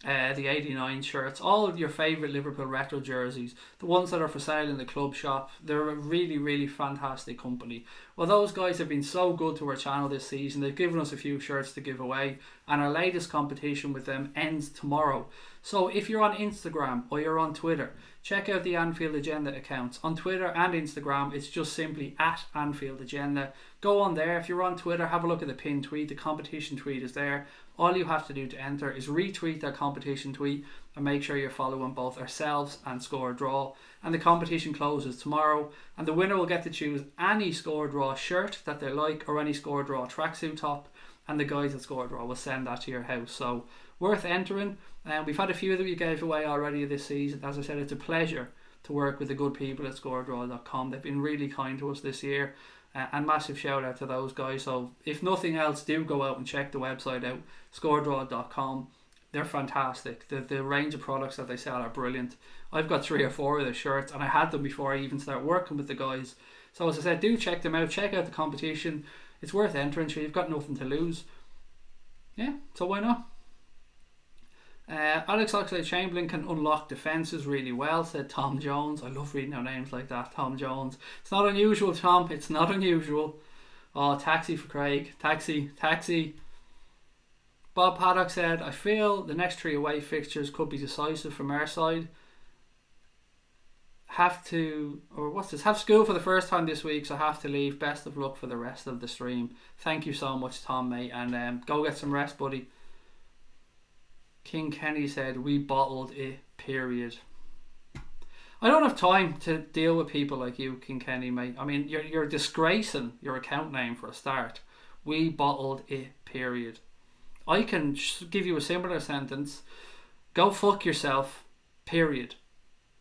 the 89 shirts, all of your favourite Liverpool retro jerseys, the ones that are for sale in the club shop. They're a really, really fantastic company. Well, those guys have been so good to our channel this season. They've given us a few shirts to give away, and our latest competition with them ends tomorrow. So if you're on Instagram or you're on Twitter, check out the Anfield Agenda accounts. On Twitter and Instagram, it's just simply at Anfield Agenda. Go on there. If you're on Twitter, have a look at the pinned tweet. The competition tweet is there. All you have to do to enter is retweet that competition tweet and make sure you're following both ourselves and Score Draw. And the competition closes tomorrow, and the winner will get to choose any Score Draw shirt that they like or any Score Draw tracksuit top, and the guys at Score Draw will send that to your house. So worth entering. We've had a few that we gave away already this season. As I said, it's a pleasure to work with the good people at scoredraw.com. They've been really kind to us this year, and massive shout out to those guys. So if nothing else, do go out and check the website out, scoredraw.com. They're fantastic. The range of products that they sell are brilliant. I've got 3 or 4 of the shirts, and I had them before I even started working with the guys. So as I said, do check them out. Check out the competition. It's worth entering, so you've got nothing to lose. Yeah, so why not? Alex Oxlade-Chamberlain can unlock defences really well, said Tom Jones. I love reading out names like that, Tom Jones. It's not unusual, Tom. It's not unusual. Oh, taxi for Craig. Taxi. Bob Paddock said, I feel the next 3 away fixtures could be decisive from our side. Have school for the first time this week, so have to leave. Best of luck for the rest of the stream. Thank you so much, Tom, mate, and go get some rest, buddy. King Kenny said, we bottled it, period. I don't have time to deal with people like you, King Kenny, mate. I mean, you're disgracing your account name for a start. We bottled it, period. I can give you a similar sentence. Go fuck yourself, period.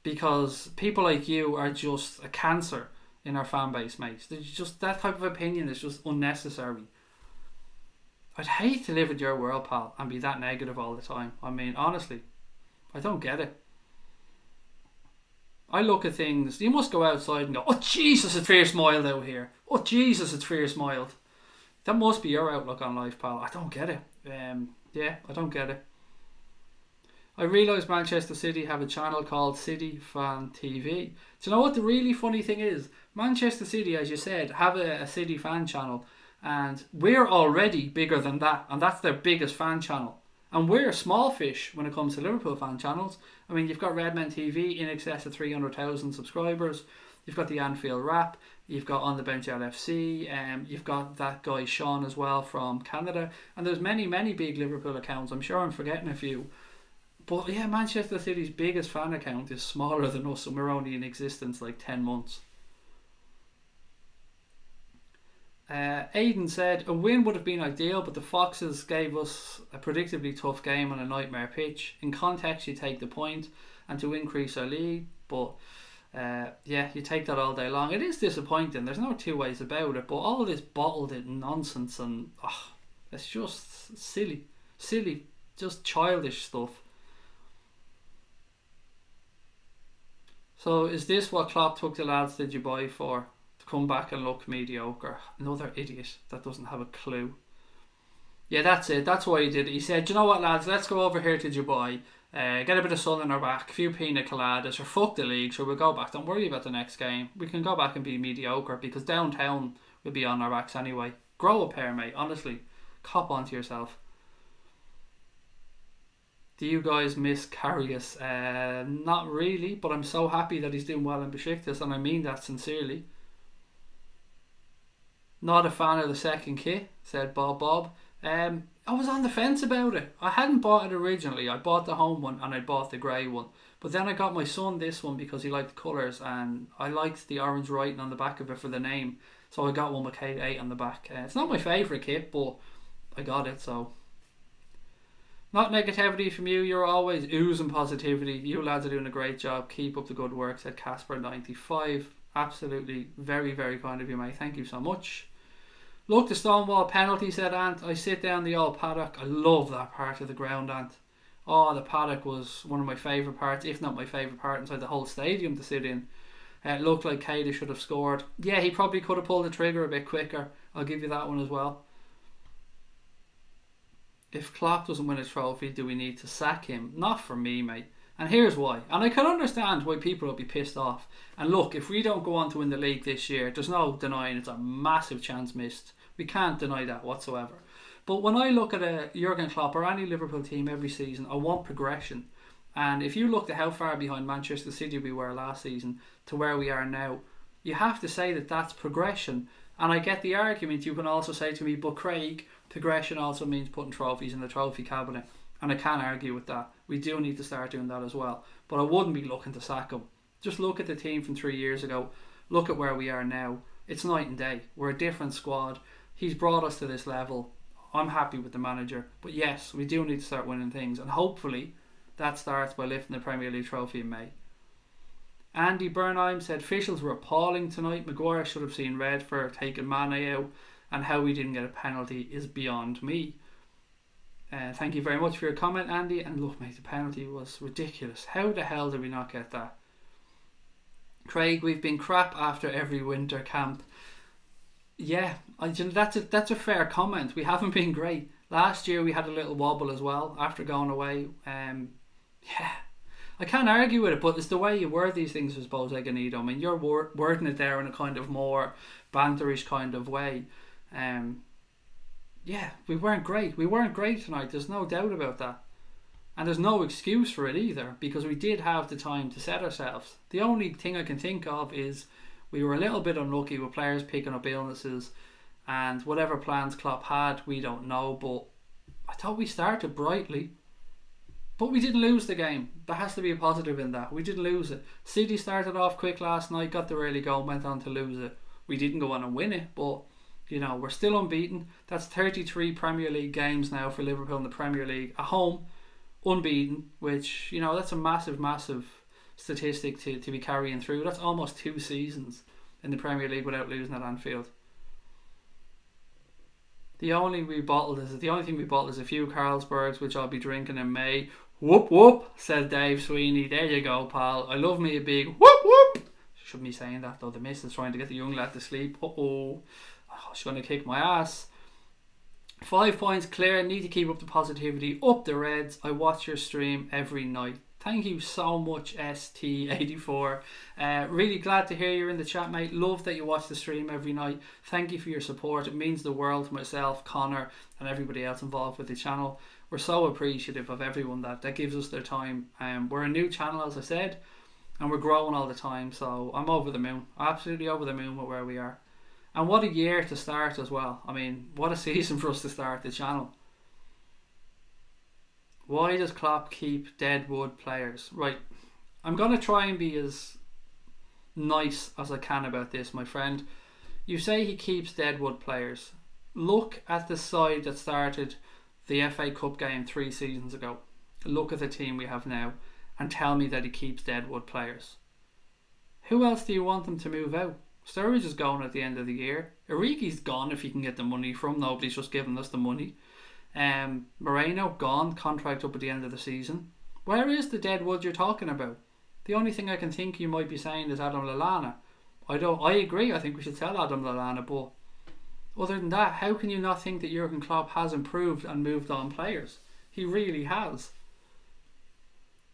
Because people like you are just a cancer in our fan base, mate. Just that type of opinion is just unnecessary. I'd hate to live in your world, pal, and be that negative all the time. I mean, honestly, I don't get it. I look at things, you must go outside and go, oh Jesus, it's fierce mild out here. Oh Jesus, it's fierce mild. That must be your outlook on life, pal. I don't get it. Yeah, I don't get it. I realise Manchester City have a channel called City Fan TV. Do you know what the really funny thing is? Manchester City, as you said, have a City fan channel. And we're already bigger than that, and that's their biggest fan channel. And we're small fish when it comes to Liverpool fan channels. I mean, you've got Redmen TV in excess of 300,000 subscribers. You've got the Anfield Rap. You've got On the Bench LFC. You've got that guy Sean as well from Canada. And there's many, many big Liverpool accounts. I'm sure I'm forgetting a few. But yeah, Manchester City's biggest fan account is smaller than us, and we're only in existence like 10 months. Aidan said, a win would have been ideal, but the Foxes gave us a predictably tough game on a nightmare pitch. In context, you take the point and to increase our lead, but yeah, you take that all day long. It is disappointing, there's no two ways about it, but all this bottled it nonsense and it's just silly, just childish stuff. So is this what Klopp took the lads to Dubai for? Come back and look mediocre. Another idiot that doesn't have a clue. Yeah, that's it. That's why he did it. He said, do you know what, lads, let's go over here to Dubai, get a bit of sun in our back, a few pina coladas, or fuck the league, so we'll go back. Don't worry about the next game. We can go back and be mediocre because downtown will be on our backs anyway. Grow up here, mate. Honestly, cop onto yourself. Do you guys miss Karius? Not really, but I'm so happy that he's doing well in Besiktas, and I mean that sincerely. Not a fan of the second kit, said Bob. I was on the fence about it. I hadn't bought it originally. I bought the home one and I bought the grey one. But then I got my son this one because he liked the colours, and I liked the orange writing on the back of it for the name. So I got one with K8 on the back. It's not my favourite kit, but I got it, so... Not negativity from you, you're always oozing positivity. You lads are doing a great job. Keep up the good work, said Casper95. Absolutely very, very kind of you, mate. Thank you so much. Look, the Stonewall penalty, said Ant. I sit down the old paddock. I love that part of the ground, Ant. Oh, the paddock was one of my favourite parts, if not my favourite part inside the whole stadium to sit in. It looked like Kada should have scored. Yeah, he probably could have pulled the trigger a bit quicker. I'll give you that one as well. If Klopp doesn't win a trophy, do we need to sack him? Not for me, mate. And here's why. And I can understand why people will be pissed off. And look, if we don't go on to win the league this year, there's no denying it's a massive chance missed. We can't deny that whatsoever. But when I look at a Jurgen Klopp or any Liverpool team every season, I want progression. And if you looked at how far behind Manchester City we were last season to where we are now, you have to say that that's progression. And I get the argument. You can also say to me, but Craig, progression also means putting trophies in the trophy cabinet. And I can't argue with that. We do need to start doing that as well. But I wouldn't be looking to sack him. Just look at the team from 3 years ago. Look at where we are now. It's night and day. We're a different squad. He's brought us to this level. I'm happy with the manager. But yes, we do need to start winning things. And hopefully that starts by lifting the Premier League trophy in May. Andy Bernheim said officials were appalling tonight. Maguire should have seen red for taking Mane out. And how we didn't get a penalty is beyond me. Thank you very much for your comment, Andy. And look, mate, the penalty was ridiculous. How the hell did we not get that? Craig, we've been crap after every winter camp. Yeah, that's a fair comment. We haven't been great. Last year we had a little wobble as well after going away. Yeah, I can't argue with it, but it's the way you word these things, I suppose, Eganito. I mean, you're wording it there in a kind of more banterish kind of way. Yeah, we weren't great. We weren't great tonight. There's no doubt about that. And there's no excuse for it either, because we did have the time to set ourselves. The only thing I can think of is we were a little bit unlucky with players picking up illnesses, and whatever plans Klopp had, we don't know. But I thought we started brightly. But we didn't lose the game. There has to be a positive in that. We didn't lose it. City started off quick last night, got the early goal, went on to lose it. We didn't go on and win it, but you know, we're still unbeaten. That's 33 Premier League games now for Liverpool in the Premier League at home, unbeaten, which, you know, that's a massive, massive statistic to be carrying through. That's almost 2 seasons in the Premier League without losing at Anfield. The only thing we bottled is a few Carlsbergs, which I'll be drinking in May. Whoop whoop, said Dave Sweeney. There you go, pal. I love me a big whoop whoop. Shouldn't be saying that though. The miss is trying to get the young lad to sleep. Oh, she's going to kick my ass. 5 points clear. Need to keep up the positivity. Up the Reds. I watch your stream every night. Thank you so much, ST84. Really glad to hear you're in the chat, mate. Love that you watch the stream every night. Thank you for your support. It means the world to myself, Connor, and everybody else involved with the channel. We're so appreciative of everyone that gives us their time. We're a new channel, as I said, and we're growing all the time. So I'm over the moon. Absolutely over the moon with where we are. And what a year to start as well. I mean, what a season for us to start the channel. Why does Klopp keep deadwood players? Right, I'm going to try and be as nice as I can about this, my friend. You say he keeps deadwood players. Look at the side that started the FA Cup game 3 seasons ago. Look at the team we have now and tell me that he keeps deadwood players. Who else do you want them to move out? Sturridge is going at the end of the year. Origi's gone if he can get the money from. Nobody's just giving us the money. Moreno gone, contract up at the end of the season. Where is the deadwood you're talking about? The only thing I can think you might be saying is Adam Lallana. I agree, I think we should sell Adam Lallana, but other than that, how can you not think that Jurgen Klopp has improved and moved on players? He really has.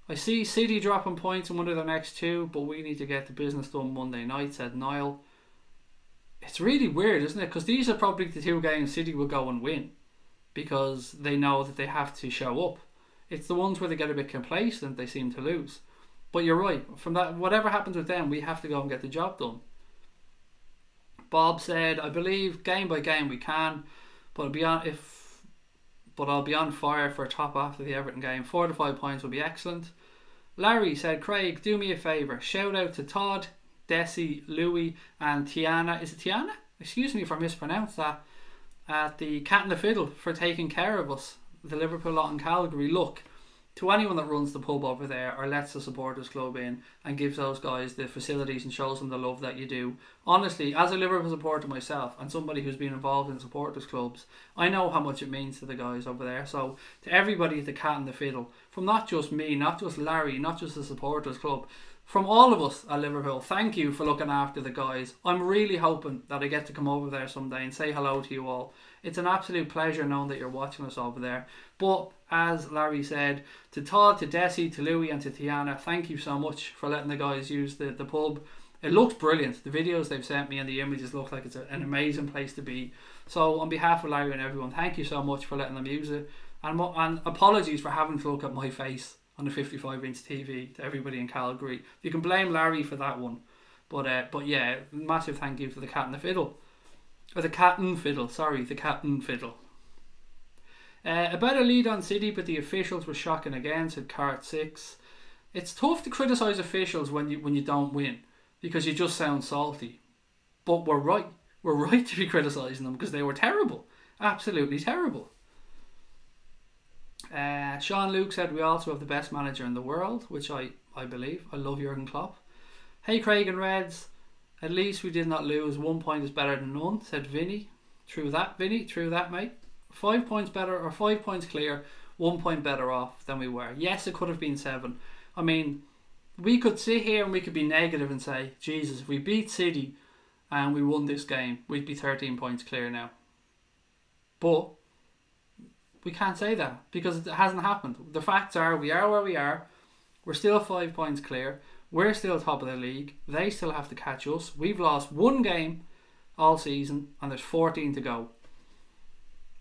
I see City dropping points in one of the next 2, but we need to get the business done Monday night, said Niall. It's really weird, isn't it? Because these are probably the 2 games City will go and win, because they know that they have to show up. It's the ones where they get a bit complacent they seem to lose. But you're right. From that, whatever happens with them, we have to go and get the job done. Bob said, I believe game by game we can, but I'll be on fire for a top after the Everton game. 4 to 5 points will be excellent. Larry said, Craig, do me a favour. Shout out to Todd, Desi, Louis and Tiana. Is it Tiana? Excuse me if I mispronounced that. At the Cat and the Fiddle for taking care of us. The Liverpool lot in Calgary. Look, to anyone that runs the pub over there or lets the supporters club in and gives those guys the facilities and shows them the love that you do, honestly, as a Liverpool supporter myself and somebody who's been involved in supporters clubs, I know how much it means to the guys over there. So to everybody at the Cat and the Fiddle, from not just me, not just Larry, not just the supporters club, from all of us at Liverpool, thank you for looking after the guys. I'm really hoping that I get to come over there someday and say hello to you all. It's an absolute pleasure knowing that you're watching us over there. But as Larry said, to Todd, to Desi, to Louis and to Tiana, thank you so much for letting the guys use the pub. It looks brilliant. The videos they've sent me and the images look like it's an amazing place to be. So on behalf of Larry and everyone, thank you so much for letting them use it. And apologies for having to look at my face on a 55-inch TV to everybody in Calgary. You can blame Larry for that one. But yeah, massive thank you to the Cat and the Fiddle. Or the Cat and Fiddle, sorry, the Cat and Fiddle. About a lead on City, but the officials were shocking again, said Cart6. It's tough to criticise officials when you don't win, because you just sound salty. But we're right. We're right to be criticising them because they were terrible. Absolutely terrible. Sean Luke said we also have the best manager in the world, which I believe. I love Jurgen Klopp. Hey Craig and Reds, at least we did not lose. 1 point is better than none, said Vinny. True that, Vinny. True that, mate. 5 points better, or 5 points clear, 1 point better off than we were. Yes, it could have been 7. I mean, we could sit here and we could be negative and say, Jesus, if we beat City and we won this game, we'd be 13 points clear now. But we can't say that because it hasn't happened. The facts are we are where we are. We're still 5 points clear. We're still top of the league. They still have to catch us. We've lost 1 game all season and there's 14 to go.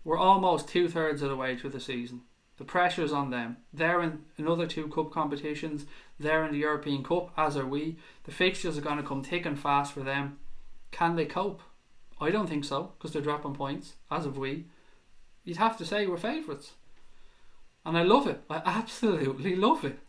We're almost 2/3 of the way through the season. The pressure's on them. They're in another 2 cup competitions. They're in the European Cup, as are we. The fixtures are going to come thick and fast for them. Can they cope? I don't think so, because they're dropping points, as have we. You'd have to say we're favourites. And I love it. I absolutely love it.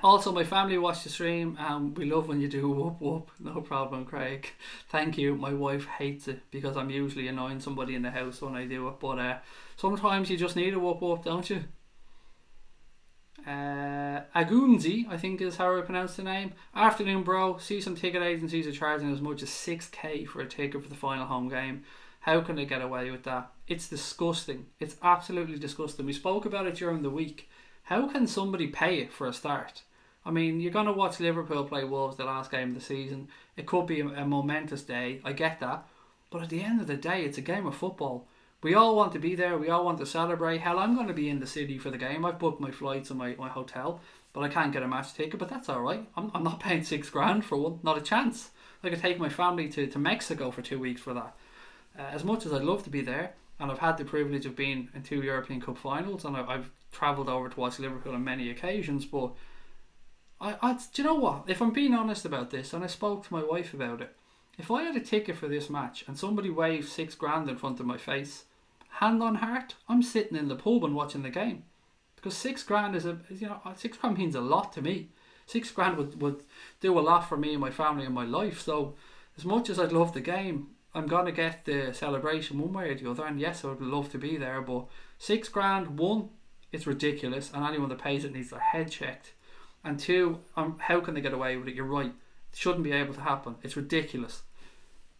Also, my family watched the stream and we love when you do whoop whoop. No problem, Craig. Thank you. My wife hates it because I'm usually annoying somebody in the house when I do it. But sometimes you just need a whoop whoop, don't you? Agunzi, I think is how I pronounce the name. Afternoon, bro. See some ticket agencies are charging as much as 6k for a ticket for the final home game. How can they get away with that? It's disgusting. It's absolutely disgusting. We spoke about it during the week. How can somebody pay it for a start? I mean, you're going to watch Liverpool play Wolves the last game of the season. It could be a momentous day. I get that. But at the end of the day, it's a game of football. We all want to be there. We all want to celebrate. Hell, I'm going to be in the city for the game. I've booked my flights and my hotel. But I can't get a match ticket. But that's alright. I'm not paying $6,000 for one. Not a chance. I could take my family to Mexico for 2 weeks for that. As much as I'd love to be there, and I've had the privilege of being in 2 European Cup finals, and I've travelled over to watch Liverpool on many occasions, but do you know what? If I'm being honest about this, and I spoke to my wife about it, if I had a ticket for this match and somebody waved $6,000 in front of my face, hand on heart, I'm sitting in the pub and watching the game, because $6,000 is $6,000 means a lot to me. $6,000 would do a lot for me and my family and my life. So as much as I'd love the game, I'm going to get the celebration one way or the other, and yes, I would love to be there, but $6,000, one, it's ridiculous, and anyone that pays it needs their head checked, and two, how can they get away with it? You're right, it shouldn't be able to happen. It's ridiculous.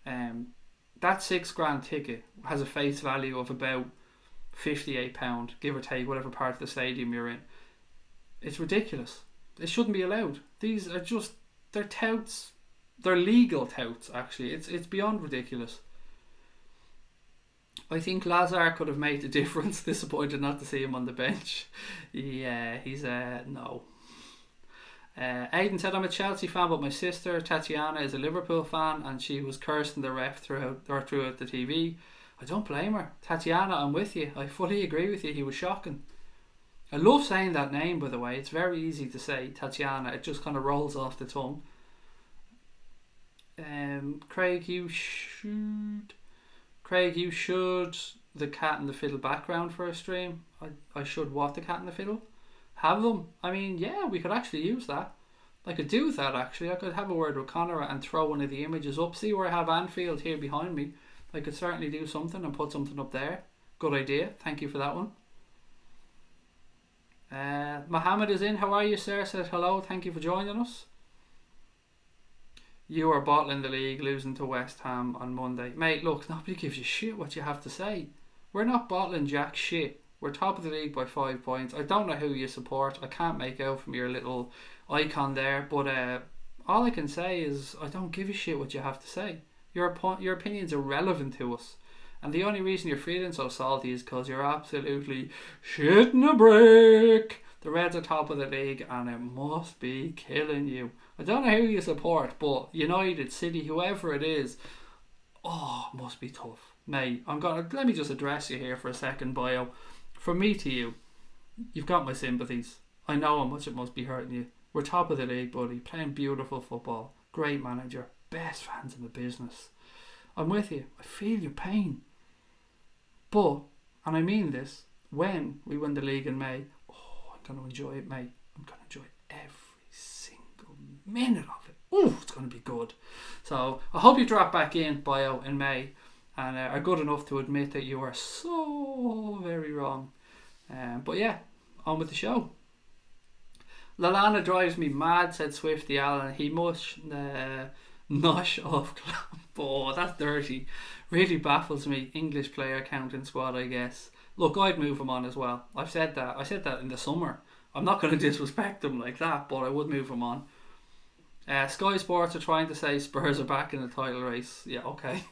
That $6,000 ticket has a face value of about £58, give or take, whatever part of the stadium you're in. It's ridiculous. It shouldn't be allowed. These are just, they're touts. They're legal touts, actually. It's beyond ridiculous. I think Lazar could have made a difference. Disappointed not to see him on the bench. Yeah, he's no. Aidan said, I'm a Chelsea fan, but my sister Tatiana is a Liverpool fan, and she was cursing the ref throughout the TV. I don't blame her. Tatiana, I'm with you. I fully agree with you. He was shocking. I love saying that name, by the way. It's very easy to say, Tatiana. It just kind of rolls off the tongue. Craig, you should the Cat and the Fiddle background for a stream. I should what, the Cat and the Fiddle? Have them. I mean, yeah, we could actually use that. I could do that actually. I could have a word with Connor and throw one of the images up. See where I have Anfield here behind me. I could certainly do something and put something up there. Good idea. Thank you for that one. Mohammed is in. How are you, sir? Said hello. Thank you for joining us. You are bottling the league, losing to West Ham on Monday. Mate, look, nobody gives you shit what you have to say. We're not bottling jack shit. We're top of the league by 5 points. I don't know who you support. I can't make out from your little icon there. But all I can say is I don't give a shit what you have to say. Your opinion's irrelevant to us. And the only reason you're feeling so salty is because you're absolutely shitting a brick. The Reds are top of the league and it must be killing you. I don't know who you support, but United, City, whoever it is, oh, it must be tough. Mate, let me just address you here for a second, Bio. From me to you, you've got my sympathies. I know how much it must be hurting you. We're top of the league, buddy, playing beautiful football, great manager, best fans in the business. I'm with you. I feel your pain. But, and I mean this, when we win the league in May, I'm going to enjoy it, mate. I'm going to enjoy every single minute of it. Ooh, it's going to be good. So, I hope you drop back in, Bio, in May and are good enough to admit that you are so very wrong. But yeah, on with the show. Lalana drives me mad, said Swifty Allen. He must nosh off club. Oh, that's dirty. Really baffles me. English player counting squad, I guess. Look, I'd move him on as well. I've said that. I said that in the summer. I'm not going to disrespect him like that, but I would move him on. Sky Sports are trying to say Spurs are back in the title race. Yeah, okay.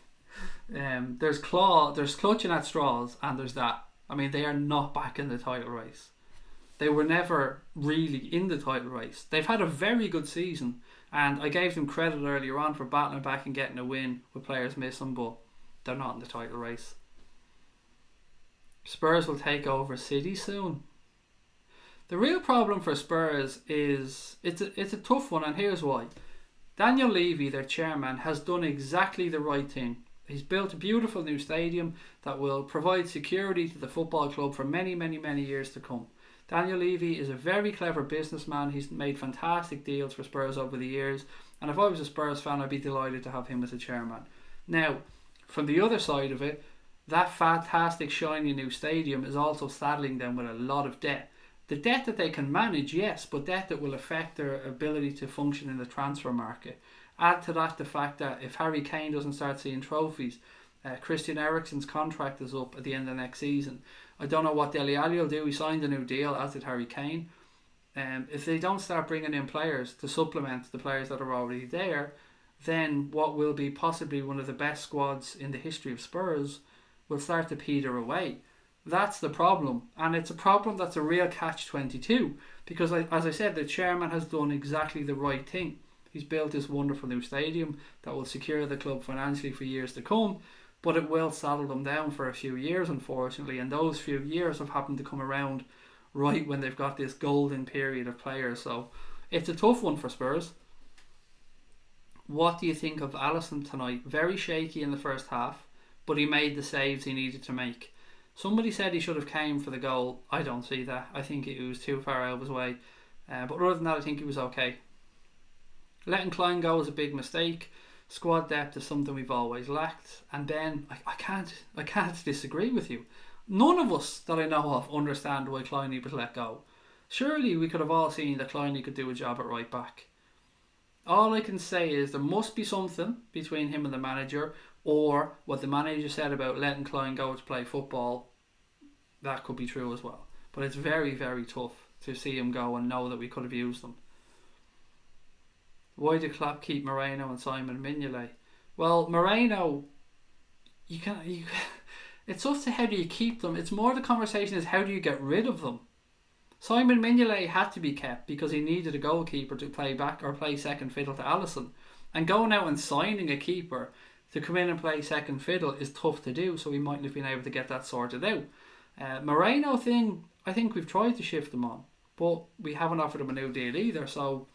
There's clutching at straws, and there's that. I mean, they are not back in the title race. They were never really in the title race. They've had a very good season, and I gave them credit earlier on for battling back and getting a win with players missing, but they're not in the title race. Spurs will take over City soon. The real problem for Spurs is it's a tough one, and here's why. Daniel Levy, their chairman, has done exactly the right thing. He's built a beautiful new stadium that will provide security to the football club for many, many, many years to come. Daniel Levy is a very clever businessman. He's made fantastic deals for Spurs over the years, and if I was a Spurs fan, I'd be delighted to have him as a chairman. Now, from the other side of it, that fantastic shiny new stadium is also saddling them with a lot of debt. The debt that they can manage, yes, but debt that will affect their ability to function in the transfer market. Add to that the fact that if Harry Kane doesn't start seeing trophies, Christian Eriksen's contract is up at the end of next season. I don't know what Dele Alli will do. He signed a new deal, as did Harry Kane. If they don't start bringing in players to supplement the players that are already there, then what will be possibly one of the best squads in the history of Spurs will start to peter away. That's the problem, and it's a problem that's a real catch-22 because, as I said, the chairman has done exactly the right thing. He's built this wonderful new stadium that will secure the club financially for years to come, but it will saddle them down for a few years, unfortunately, and those few years have happened to come around right when they've got this golden period of players. So it's a tough one for Spurs. What do you think of Alisson tonight? Very shaky in the first half, but he made the saves he needed to make. Somebody said he should have came for the goal. I don't see that. I think it was too far out of his way. But other than that, I think he was okay. Letting Klein go was a big mistake. Squad depth is something we've always lacked. And then I can't disagree with you. None of us that I know of understand why Klein was let go. Surely we could have all seen that Klein could do a job at right back. All I can say is there must be something between him and the manager, or what the manager said about letting Klein go to play football. That could be true as well. But it's very, very tough to see him go and know that we could have used them. Why did Klopp keep Moreno and Simon Mignolet? Well, Moreno, it's up to how do you keep them. It's more the conversation is how do you get rid of them. Simon Mignolet had to be kept because he needed a goalkeeper to play back or play second fiddle to Alisson. And going out and signing a keeper to come in and play second fiddle is tough to do, so we mightn't have been able to get that sorted out. Moreno thing, I think we've tried to shift him on, but we haven't offered him a new deal either, so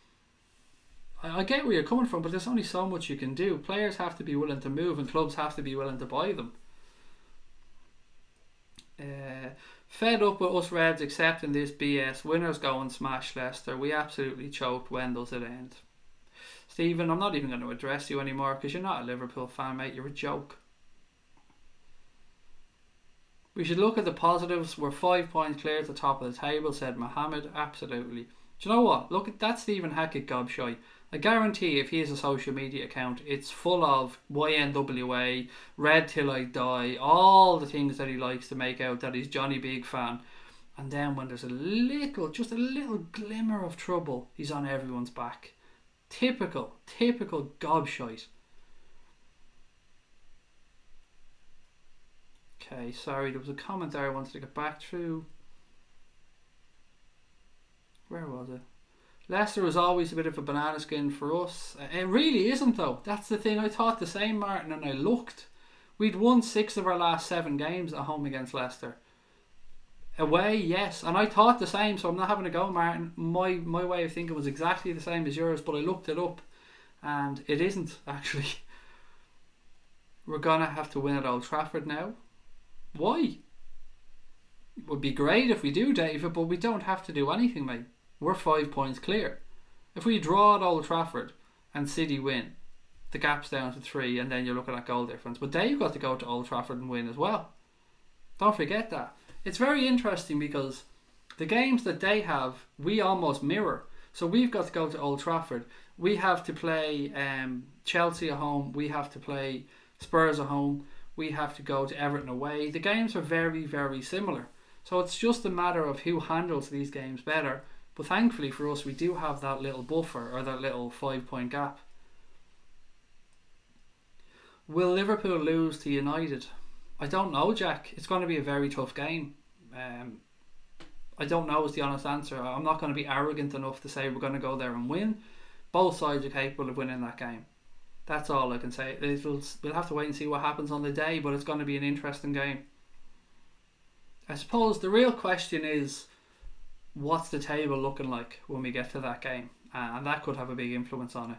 I get where you're coming from, but there's only so much you can do. Players have to be willing to move and clubs have to be willing to buy them. Fed up with us Reds accepting this BS. Winners go and smash Leicester. We absolutely choked. When does it end? Stephen, I'm not even going to address you anymore because you're not a Liverpool fan, mate. You're a joke. We should look at the positives. We're 5 points clear at the top of the table, said Mohammed. Absolutely. Do you know what? Look at that Stephen Hackett gobshite. I guarantee if he has a social media account, it's full of YNWA, Red Till I Die, all the things that he likes to make out that he's Johnny Big fan. And then when there's just a little glimmer of trouble, he's on everyone's back. Typical gobshite. Okay, sorry, there was a comment there I wanted to get back through. Where was it? Leicester was always a bit of a banana skin for us. It really isn't though. That's the thing. I thought the same, Martin, and I looked. We'd won 6 of our last 7 games at home against Leicester. Away, yes. And I thought the same, so I'm not having a go, Martin. My way of thinking was exactly the same as yours, but I looked it up and it isn't actually. We're going to have to win at Old Trafford now. Why? It would be great if we do, David, but we don't have to do anything, mate. We're 5 points clear. If we draw at Old Trafford and City win, the gap's down to 3, and then you're looking at goal difference. But they've got to go to Old Trafford and win as well. Don't forget that. It's very interesting because the games that they have, we almost mirror. So we've got to go to Old Trafford. We have to play Chelsea at home. We have to play Spurs at home. We have to go to Everton away. The games are very, very similar. So it's just a matter of who handles these games better. But thankfully for us, we do have that little buffer, or that little 5 point gap. Will Liverpool lose to United? I don't know, Jack. It's going to be a very tough game. I don't know is the honest answer. I'm not going to be arrogant enough to say we're going to go there and win. Both sides are capable of winning that game. That's all I can say. We'll have to wait and see what happens on the day, but it's going to be an interesting game. I suppose the real question is, what's the table looking like when we get to that game? And that could have a big influence on it.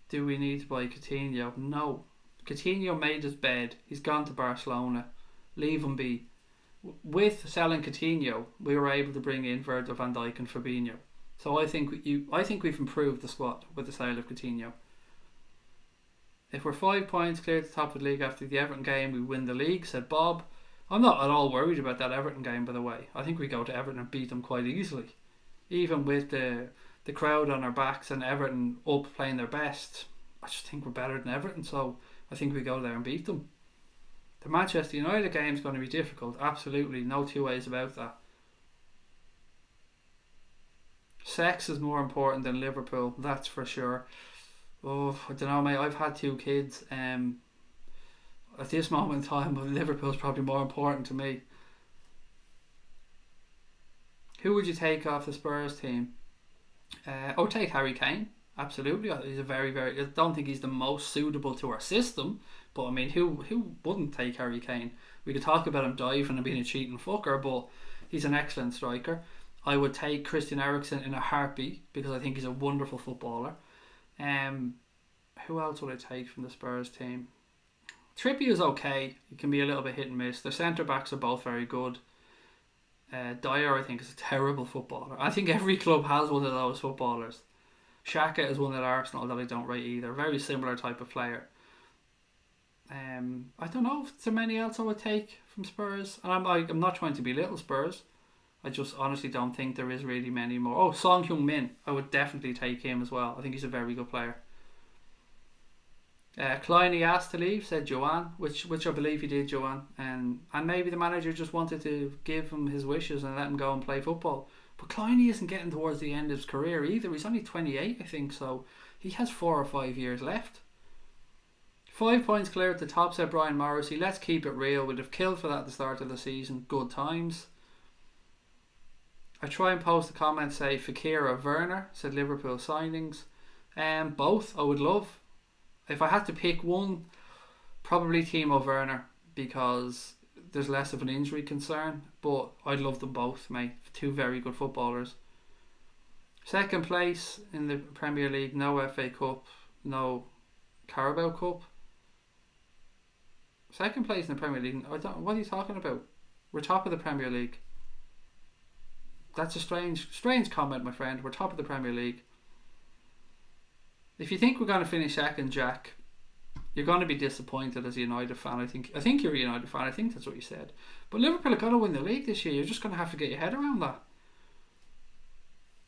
Do we need to buy Coutinho? No. Coutinho made his bed. He's gone to Barcelona. Leave him be. With selling Coutinho, we were able to bring in Virgil van Dijk and Fabinho. So I think we've improved the squad with the sale of Coutinho. If we're 5 points clear at the top of the league after the Everton game, we win the league, said Bob. I'm not at all worried about that Everton game, by the way. I think we go to Everton and beat them quite easily. Even with the crowd on our backs and Everton up playing their best, I just think we're better than Everton, so I think we go there and beat them. The Manchester United game is going to be difficult, absolutely, no two ways about that. Sex is more important than Liverpool, that's for sure. Oh, I don't know, mate. I've had 2 kids. At this moment in time, Liverpool's probably more important to me. Who would you take off the Spurs team? I would take Harry Kane. Absolutely. He's a very, very... I don't think he's the most suitable to our system, but I mean, who wouldn't take Harry Kane? We could talk about him diving and being a cheating fucker, but he's an excellent striker. I would take Christian Eriksen in a heartbeat because I think he's a wonderful footballer. Who else would I take from the Spurs team? Trippier is okay. He can be a little bit hit and miss. Their centre backs are both very good. Dyer, I think, is a terrible footballer. I think every club has one of those footballers. Xhaka is one at Arsenal that I don't rate either. Very similar type of player. I don't know if there's many else I would take from Spurs. And I'm not trying to belittle Spurs. I just honestly don't think there is really many more. Oh, Son Heung-min. I would definitely take him as well. I think he's a very good player. Kleiny asked to leave, said Joanne, which I believe he did, Joanne. And maybe the manager just wanted to give him his wishes and let him go and play football. But Kleiny isn't getting towards the end of his career either. He's only 28, I think, so he has 4 or 5 years left. 5 points clear at the top, said Brian Morrissey. Let's keep it real. We'd have killed for that at the start of the season. Good times. I try and post a comment, say Fekir or Werner, said Liverpool signings. Both, I would love. If I had to pick one, probably Timo Werner, because there's less of an injury concern, but I love them both, mate. Two very good footballers. Second place in the Premier League, no FA Cup, no Carabao Cup. Second place in the Premier League, what are you talking about? We're top of the Premier League. That's a strange comment, my friend. We're top of the Premier League. If you think we're going to finish second, Jack, you're going to be disappointed as a United fan. I think you're a United fan. I think that's what you said. But Liverpool have got to win the league this year. You're just going to have to get your head around that.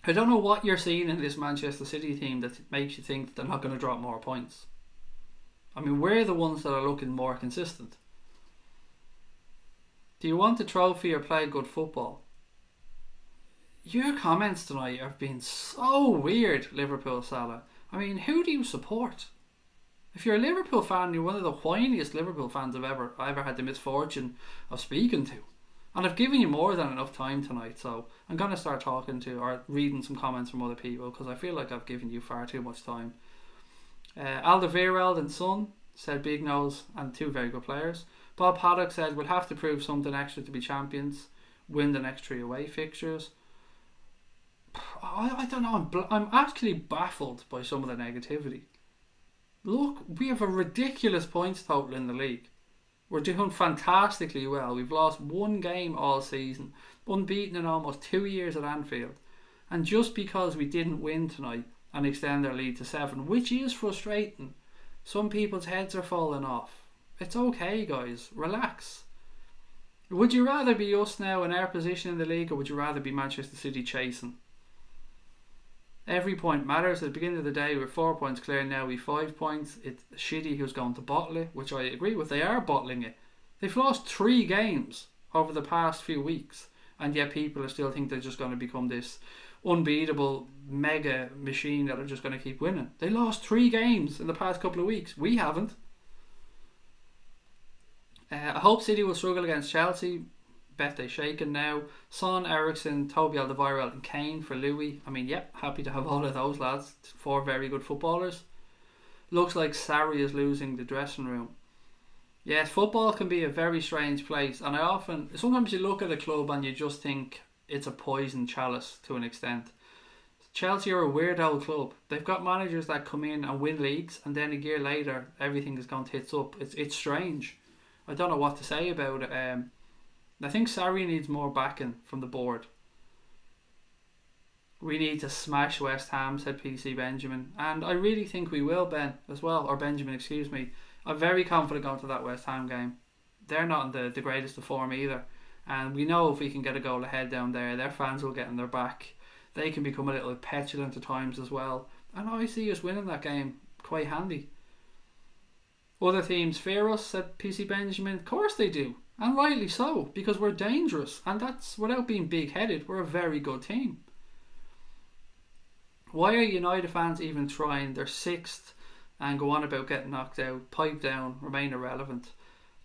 I don't know what you're seeing in this Manchester City team that makes you think that they're not going to drop more points. I mean, we're the ones that are looking more consistent. Do you want a trophy or play good football? Your comments tonight have been so weird, Liverpool Salah. I mean, who do you support? If you're a Liverpool fan, you're one of the whiniest Liverpool fans I ever had the misfortune of speaking to. And I've given you more than enough time tonight, so I'm going to start talking to or reading some comments from other people because I feel like I've given you far too much time. Alderweireld and Son said big nose and two very good players. Bob Haddock said we'll have to prove something extra to be champions, win the next 3 away fixtures. I don't know, I'm actually baffled by some of the negativity. Look, we have a ridiculous points total in the league. We're doing fantastically well. We've lost 1 game all season, unbeaten in almost 2 years at Anfield. And just because we didn't win tonight and extend our lead to 7, which is frustrating, some people's heads are falling off. It's okay, guys. Relax. Would you rather be us now in our position in the league, or would you rather be Manchester City chasing? Every point matters. At the beginning of the day, we're 4 points clear now. We've 5 points. It's shitty who's going to bottle it, which I agree with. They are bottling it. They've lost 3 games over the past few weeks, and yet people are still think they're just going to become this unbeatable mega machine that are just going to keep winning. They lost 3 games in the past couple of weeks. We haven't. I hope City will struggle against Chelsea. Bet they shaken now. Son, Ericsson, Toby Alderweireld and Kane for Louis. I mean, yep, happy to have all of those lads. 4 very good footballers. Looks like Sarri is losing the dressing room. Yes, football can be a very strange place, and sometimes you look at a club and you just think it's a poison chalice to an extent. Chelsea are a weird old club. They've got managers that come in and win leagues, and then a year later everything is gone tits up. It's strange. I don't know what to say about it. I think Sarri needs more backing from the board. We need to smash West Ham, said PC Benjamin. And I really think we will, Ben, as well. Or Benjamin, excuse me. I'm very confident going to that West Ham game. They're not in the greatest of form either. And we know if we can get a goal ahead down there, their fans will get in their back. They can become a little petulant at times as well. And I see us winning that game quite handy. Other teams fear us, said PC Benjamin. Of course they do. And rightly so, because we're dangerous. And that's without being big-headed. We're a very good team. Why are United fans even trying? They're 6th and go on about getting knocked out, pipe down, remain irrelevant.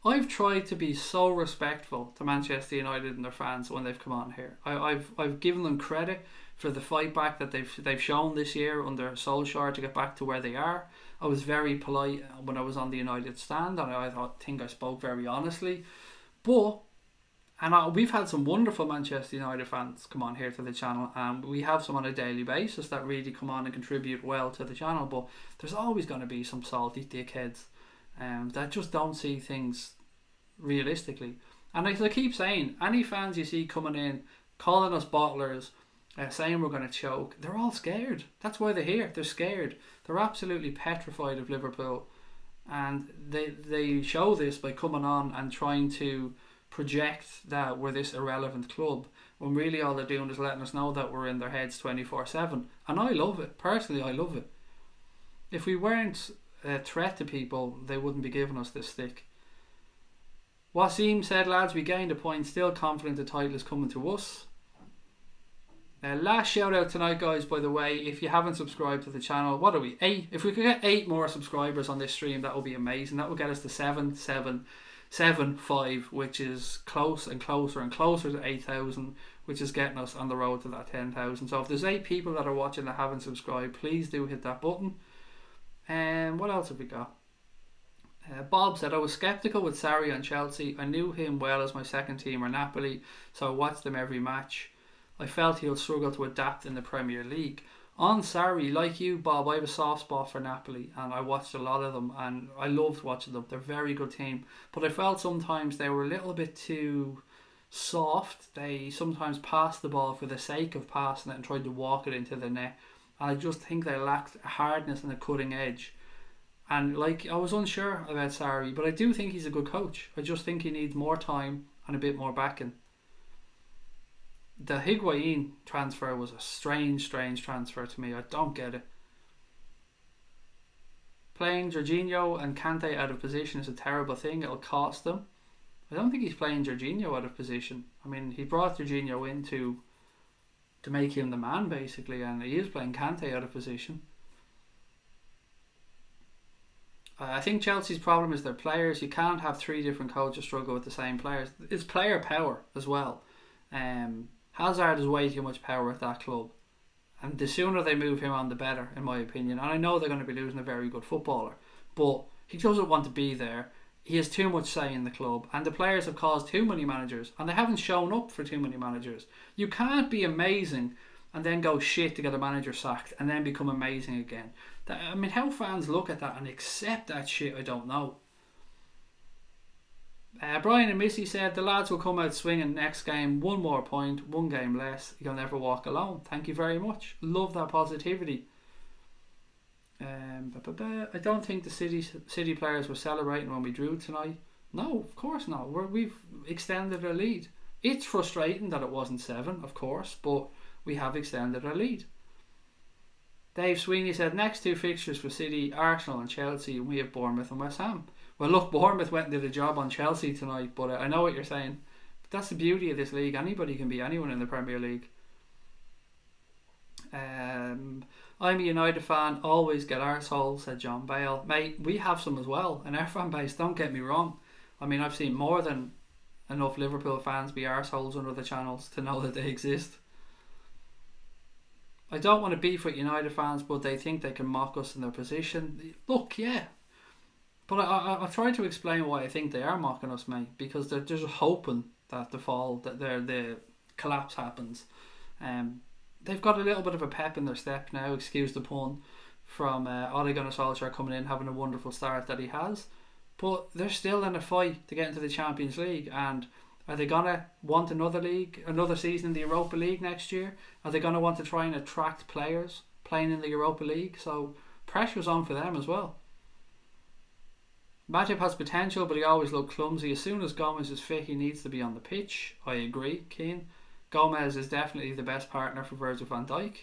I've tried to be so respectful to Manchester United and their fans when they've come on here. I've given them credit for the fight back that they've shown this year under Solskjaer to get back to where they are. I was very polite when I was on the United stand, and I think I spoke very honestly. We've had some wonderful Manchester United fans come on here to the channel, and we have some on a daily basis that really come on and contribute well to the channel, but there's always going to be some salty dickheads that just don't see things realistically. And as I keep saying, any fans you see coming in calling us bottlers, saying we're going to choke, they're all scared. That's why they're here. They're scared. They're absolutely petrified of Liverpool, and they show this by coming on and trying to project that we're this irrelevant club, when really all they're doing is letting us know that we're in their heads 24/7. And I love it. Personally, I love it. If we weren't a threat to people, they wouldn't be giving us this stick. Wasim said, lads, we gained a point, still confident the title is coming to us. Last shout out tonight, guys, by the way, if you haven't subscribed to the channel, what are we, 8? If we could get 8 more subscribers on this stream, that would be amazing. That will get us to 775, which is close and closer and closer to 8,000, which is getting us on the road to that 10,000. So if there's 8 people that are watching that haven't subscribed, please do hit that button. And what else have we got? Bob said, I was sceptical with Sarri on Chelsea. I knew him well as my second team or Napoli, so I watched him every match. I felt he'll struggle to adapt in the Premier League. On Sarri, like you, Bob, I have a soft spot for Napoli, and I watched a lot of them, and I loved watching them. They're a very good team, but I felt sometimes they were a little bit too soft. They sometimes passed the ball for the sake of passing it and tried to walk it into the net, and I just think they lacked hardness and a cutting edge. And like, I was unsure about Sarri, but I do think he's a good coach. I just think he needs more time and a bit more backing. The Higuain transfer was a strange transfer to me. I don't get it. Playing Jorginho and Kante out of position is a terrible thing. It'll cost them. I don't think he's playing Jorginho out of position. I mean, he brought Jorginho in to make him the man, basically, and he is playing Kante out of position. I think Chelsea's problem is their players. You can't have three different coaches struggle with the same players. It's player power as well. Hazard has way too much power at that club, and the sooner they move him on, the better, in my opinion. And I know they're going to be losing a very good footballer, but he doesn't want to be there. He has too much say in the club, and the players have caused too many managers, and they haven't shown up for too many managers. You can't be amazing and then go shit to get a manager sacked and then become amazing again. I mean, how fans look at that and accept that shit, I don't know. Brian and Missy said the lads will come out swinging next game. One more point, one game less. You'll never walk alone. Thank you very much. Love that positivity. I don't think the City players were celebrating when we drew tonight. No, of course not. We've extended our lead. It's frustrating that it wasn't 7, of course, but we have extended our lead. Dave Sweeney said next 2 fixtures for City, Arsenal and Chelsea, and we have Bournemouth and West Ham. Well, look, Bournemouth went and did a job on Chelsea tonight, but I know what you're saying. But that's the beauty of this league. Anybody can be anyone in the Premier League. I'm a United fan, always get arseholes, said John Bale. Mate, we have some as well in our fan base, don't get me wrong. I mean, I've seen more than enough Liverpool fans be arseholes on other channels to know that they exist. I don't want to beef with United fans, but they think they can mock us in their position. Look, yeah. But I'll try to explain why I think they are mocking us, mate. Because they're just hoping that the collapse happens. They've got a little bit of a pep in their step now, excuse the pun, from Ole Gunnar Solskjaer coming in, having a wonderful start that he has. But they're still in a fight to get into the Champions League, and are they going to want another season in the Europa League next year? Are they going to want to try and attract players playing in the Europa League? So pressure's on for them as well. Matip has potential, but he always looked clumsy. As soon as Gomez is fit, he needs to be on the pitch. I agree, Keane. Gomez is definitely the best partner for Virgil van Dijk.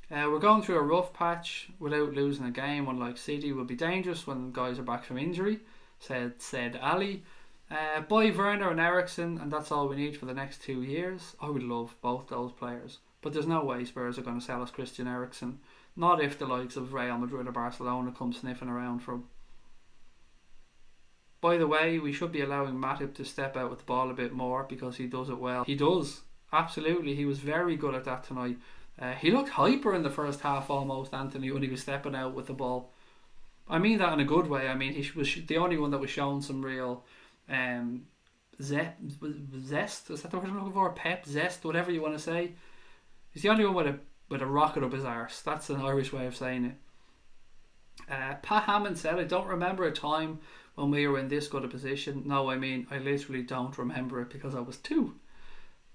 We're going through a rough patch without losing a game. Unlike City, will be dangerous when guys are back from injury, said Ali. Buy Werner and Eriksen, and that's all we need for the next 2 years. I would love both those players, but there's no way Spurs are going to sell us Christian Eriksen. Not if the likes of Real Madrid or Barcelona come sniffing around for him. By the way, we should be allowing Matip to step out with the ball a bit more because he does it well. He does, absolutely. He was very good at that tonight. He looked hyper in the first half almost, Anthony, when he was stepping out with the ball. I mean that in a good way. I mean, he was the only one that was showing some real zest. Is that the word I'm looking for? Pep, zest, whatever you want to say. He's the only one with a rocket up his arse. That's an Irish way of saying it. Pat Hammond said, I don't remember a time when we were in this good a position. No, I mean, I literally don't remember it because I was 2.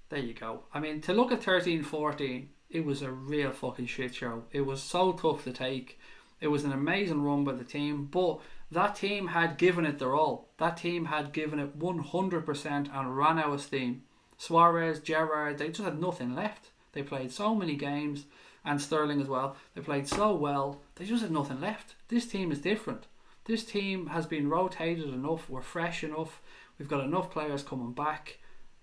There you go. I mean, to look at 13-14, it was a real fucking shit show. It was so tough to take. It was an amazing run by the team, but that team had given it their all. That team had given it 100% and ran out of steam. Suarez, Gerrard, they just had nothing left. They played so many games, and Sterling as well. They played so well, they just had nothing left. This team is different. This team has been rotated enough. We're fresh enough. We've got enough players coming back.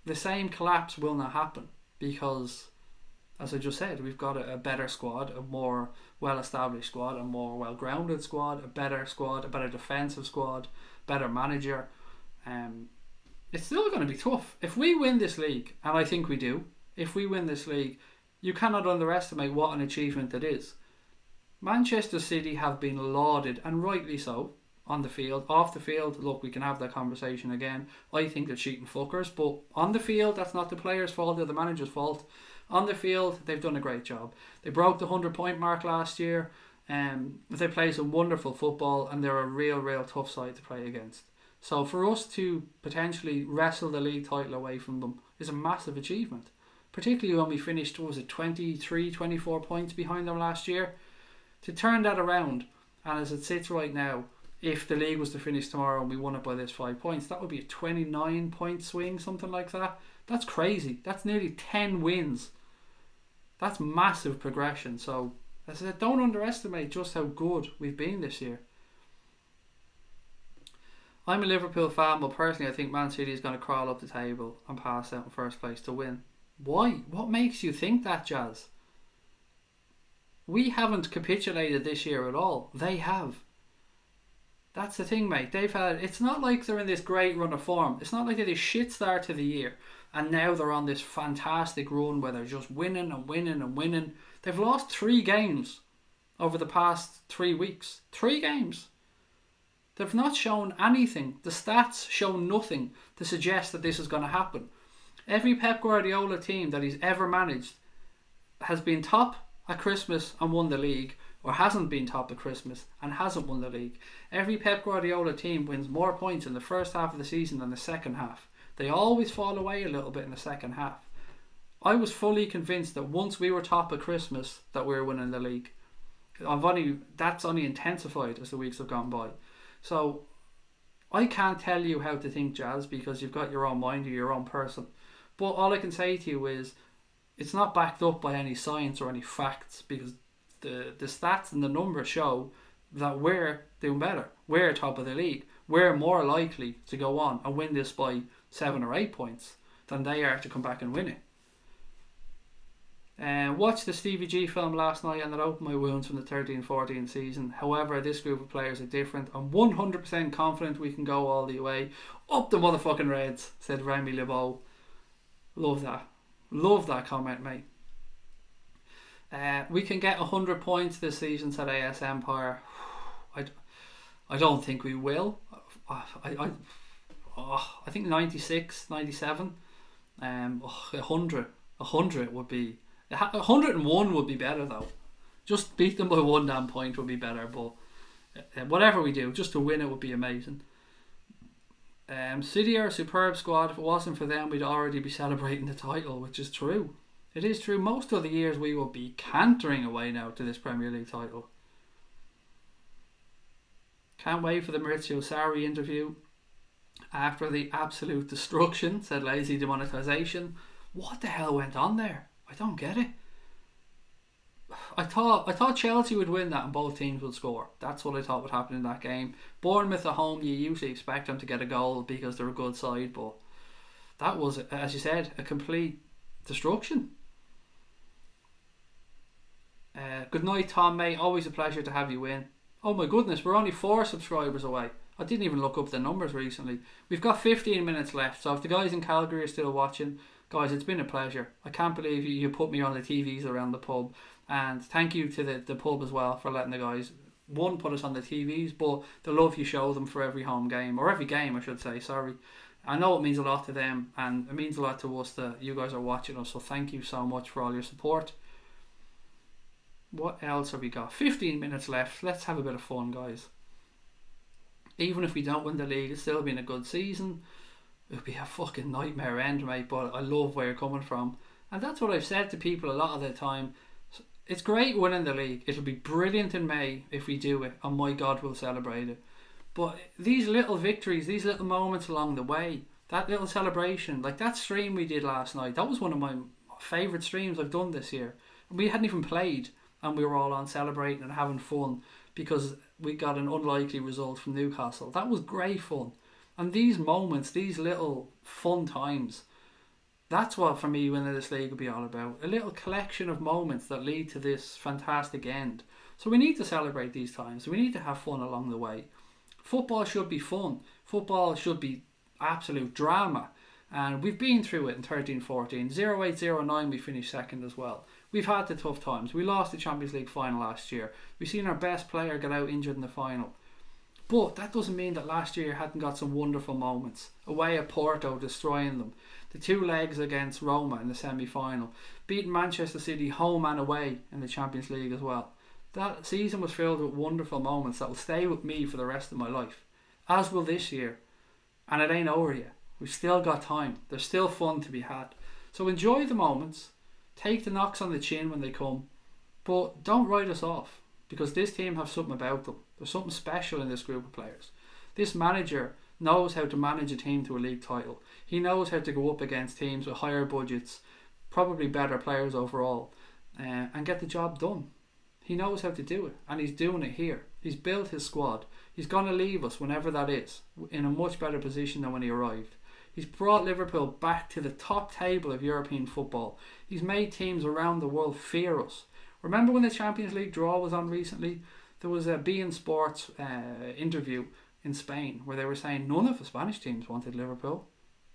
The same collapse will not happen because, as I just said, we've got a better squad, a more well-established squad, a more well-grounded squad, a better defensive squad, better manager. It's still going to be tough. If we win this league, and I think we do, if we win this league, you cannot underestimate what an achievement it is. Manchester City have been lauded, and rightly so, on the field. Off the field, look, we can have that conversation again. I think they're cheating fuckers, but on the field, that's not the players' fault or the manager's fault. On the field, they've done a great job. They broke the 100-point mark last year. They play some wonderful football, and they're a real tough side to play against. So for us to potentially wrestle the league title away from them is a massive achievement. Particularly when we finished, 23, 24 points behind them last year. To turn that around, and as it sits right now, if the league was to finish tomorrow and we won it by this 5 points, that would be a 29-point swing, something like that. That's crazy. That's nearly 10 wins. That's massive progression. So, as I said, don't underestimate just how good we've been this year. I'm a Liverpool fan, but personally I think Man City is going to crawl up the table and pass out in first place to win. Why? What makes you think that, Jazz? We haven't capitulated this year at all. They have. That's the thing, mate. It's not like they're in this great run of form. It's not like they had a shit start to the year and now they're on this fantastic run where they're just winning and winning and winning. They've lost 3 games over the past 3 weeks. 3 games. They've not shown anything. The stats show nothing to suggest that this is going to happen. Every Pep Guardiola team that he's ever managed has been top at Christmas and won the league, or hasn't been top at Christmas and hasn't won the league. Every Pep Guardiola team wins more points in the first half of the season than the second half. They always fall away a little bit in the second half. I was fully convinced that once we were top at Christmas that we were winning the league. That's only intensified as the weeks have gone by. So I can't tell you how to think, Jazz, because you've got your own mind, you're your own person. But all I can say to you is it's not backed up by any science or any facts, because the stats and the numbers show that we're doing better. We're top of the league. We're more likely to go on and win this by 7 or 8 points than they are to come back and win it. Watched the Stevie G film last night and it opened my wounds from the 13-14 season. However, this group of players are different. I'm 100% confident we can go all the way. Up the motherfucking Reds, said Remy LeBeau. Love that. Love that comment, mate. We can get 100 points this season, said AS Empire. I don't think we will. I think 96, 97. 100 would be... 101 would be better though. Just beat them by 1 damn point would be better, but whatever we do, just to win it would be amazing. City are a superb squad. If it wasn't for them, we'd already be celebrating the title, which is true. It is true. Most of the years we will be cantering away now to this Premier League title. Can't wait for the Maurizio Sarri interview after the absolute destruction, said Lazy Demonetization. What the hell went on there? I don't get it. I thought Chelsea would win that and both teams would score. That's what I thought would happen in that game. Bournemouth at home, you usually expect them to get a goal because they're a good side, but that was, as you said, a complete destruction. Good night, Tom, mate. Always a pleasure to have you in. Oh my goodness, we're only 4 subscribers away. I didn't even look up the numbers recently. We've got 15 minutes left, so if the guys in Calgary are still watching, guys, it's been a pleasure. I can't believe you put me on the TVs around the pub. And thank you to the pub as well for letting the guys, one, put us on the TVs, but the love you show them for every home game, or every game I should say, sorry. I know it means a lot to them, and it means a lot to us that you guys are watching us, so thank you so much for all your support. What else have we got? 15 minutes left. Let's have a bit of fun, guys. Even if we don't win the league, it's still been a good season. It'll be a fucking nightmare end, mate, but I love where you're coming from. And that's what I've said to people a lot of the time. It's great winning the league. It'll be brilliant in May if we do it, and my God, we'll celebrate it. But these little victories, these little moments along the way, that little celebration, like that stream we did last night, that was one of my favourite streams I've done this year. We hadn't even played, and we were all on celebrating and having fun because we got an unlikely result from Newcastle. That was great fun. And these moments, these little fun times, that's what for me winning this league will be all about. A little collection of moments that lead to this fantastic end. So we need to celebrate these times. We need to have fun along the way. Football should be fun. Football should be absolute drama. And we've been through it in 13-14. 08-09 we finished second as well. We've had the tough times. We lost the Champions League final last year. We've seen our best player get out injured in the final. But that doesn't mean that last year hadn't got some wonderful moments. Away at Porto, destroying them. The 2 legs against Roma in the semi-final. Beating Manchester City home and away in the Champions League as well. That season was filled with wonderful moments that will stay with me for the rest of my life. As will this year. And it ain't over yet. We've still got time. There's still fun to be had. So enjoy the moments. Take the knocks on the chin when they come. But don't write us off. Because this team have something about them. There's something special in this group of players. This manager knows how to manage a team to a league title. He knows how to go up against teams with higher budgets, probably better players overall, and get the job done. He knows how to do it, and he's doing it here. He's built his squad. He's going to leave us, whenever that is, in a much better position than when he arrived. He's brought Liverpool back to the top table of European football. He's made teams around the world fear us. Remember when the Champions League draw was on recently? There was a beIN Sports interview in Spain where they were saying none of the Spanish teams wanted Liverpool.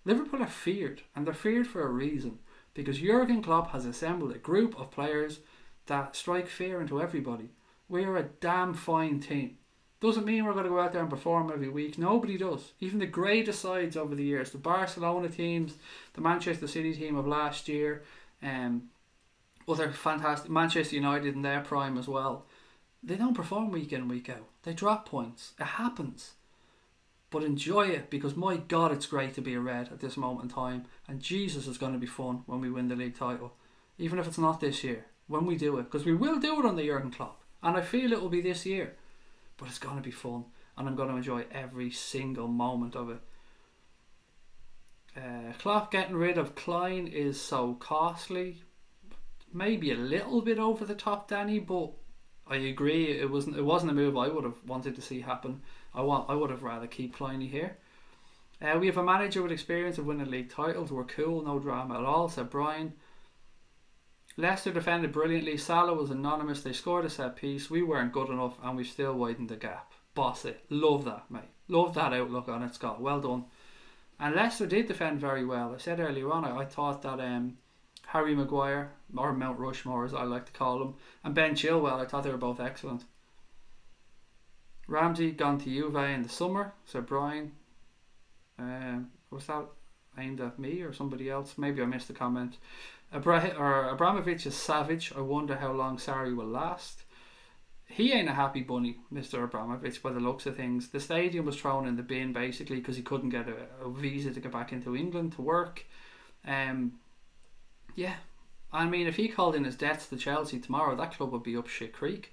Liverpool are feared, and they're feared for a reason, because Jurgen Klopp has assembled a group of players that strike fear into everybody. We are a damn fine team. Doesn't mean we're going to go out there and perform every week. Nobody does. Even the greatest sides over the years, the Barcelona teams, the Manchester City team of last year, other fantastic, Manchester United in their prime as well, they don't perform week in, week out. They drop points. It happens. But enjoy it, because my God, it's great to be a Red at this moment in time. And Jesus, is going to be fun when we win the league title. Even if it's not this year. When we do it. Because we will do it on the Jurgen Klopp. And I feel it will be this year. But it's going to be fun. And I'm going to enjoy every single moment of it. Klopp getting rid of Klein is so costly. Maybe a little bit over the top, Danny, but I agree it wasn't a move I would have wanted to see happen. I would have rather keep Kleiny here. We have a manager with experience of winning league titles. We're cool, no drama at all, said Brian. Leicester defended brilliantly. Salah was anonymous. They scored a set piece. We weren't good enough, and we've still widened the gap. Boss it. Love that, mate. Love that outlook on it, Scott. Well done. And Leicester did defend very well. I said earlier on, I thought that Harry Maguire, or Mount Rushmore as I like to call him, and Ben Chilwell, I thought they were both excellent. Ramsey gone to Juve in the summer, said Brian. Was that aimed at me or somebody else? Maybe I missed the comment. Abramovich is savage. I wonder how long Sarri will last. He ain't a happy bunny, Mr. Abramovich, by the looks of things. The stadium was thrown in the bin basically because he couldn't get a visa to get back into England to work. Yeah, I mean, if he called in his debts to Chelsea tomorrow, that club would be up shit creek.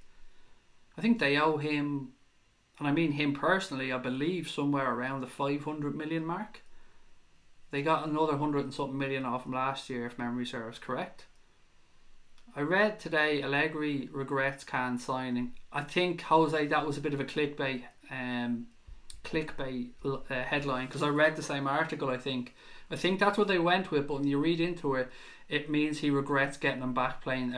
I think they owe him, and I mean him personally, I believe somewhere around the 500 million mark. They got another 100 and something million off him last year, if memory serves correct. I read today Allegri regrets Can signing. I think, Jose, that was a bit of a clickbait headline, because I read the same article. I think that's what they went with, but when you read into it, it means he regrets getting him back playing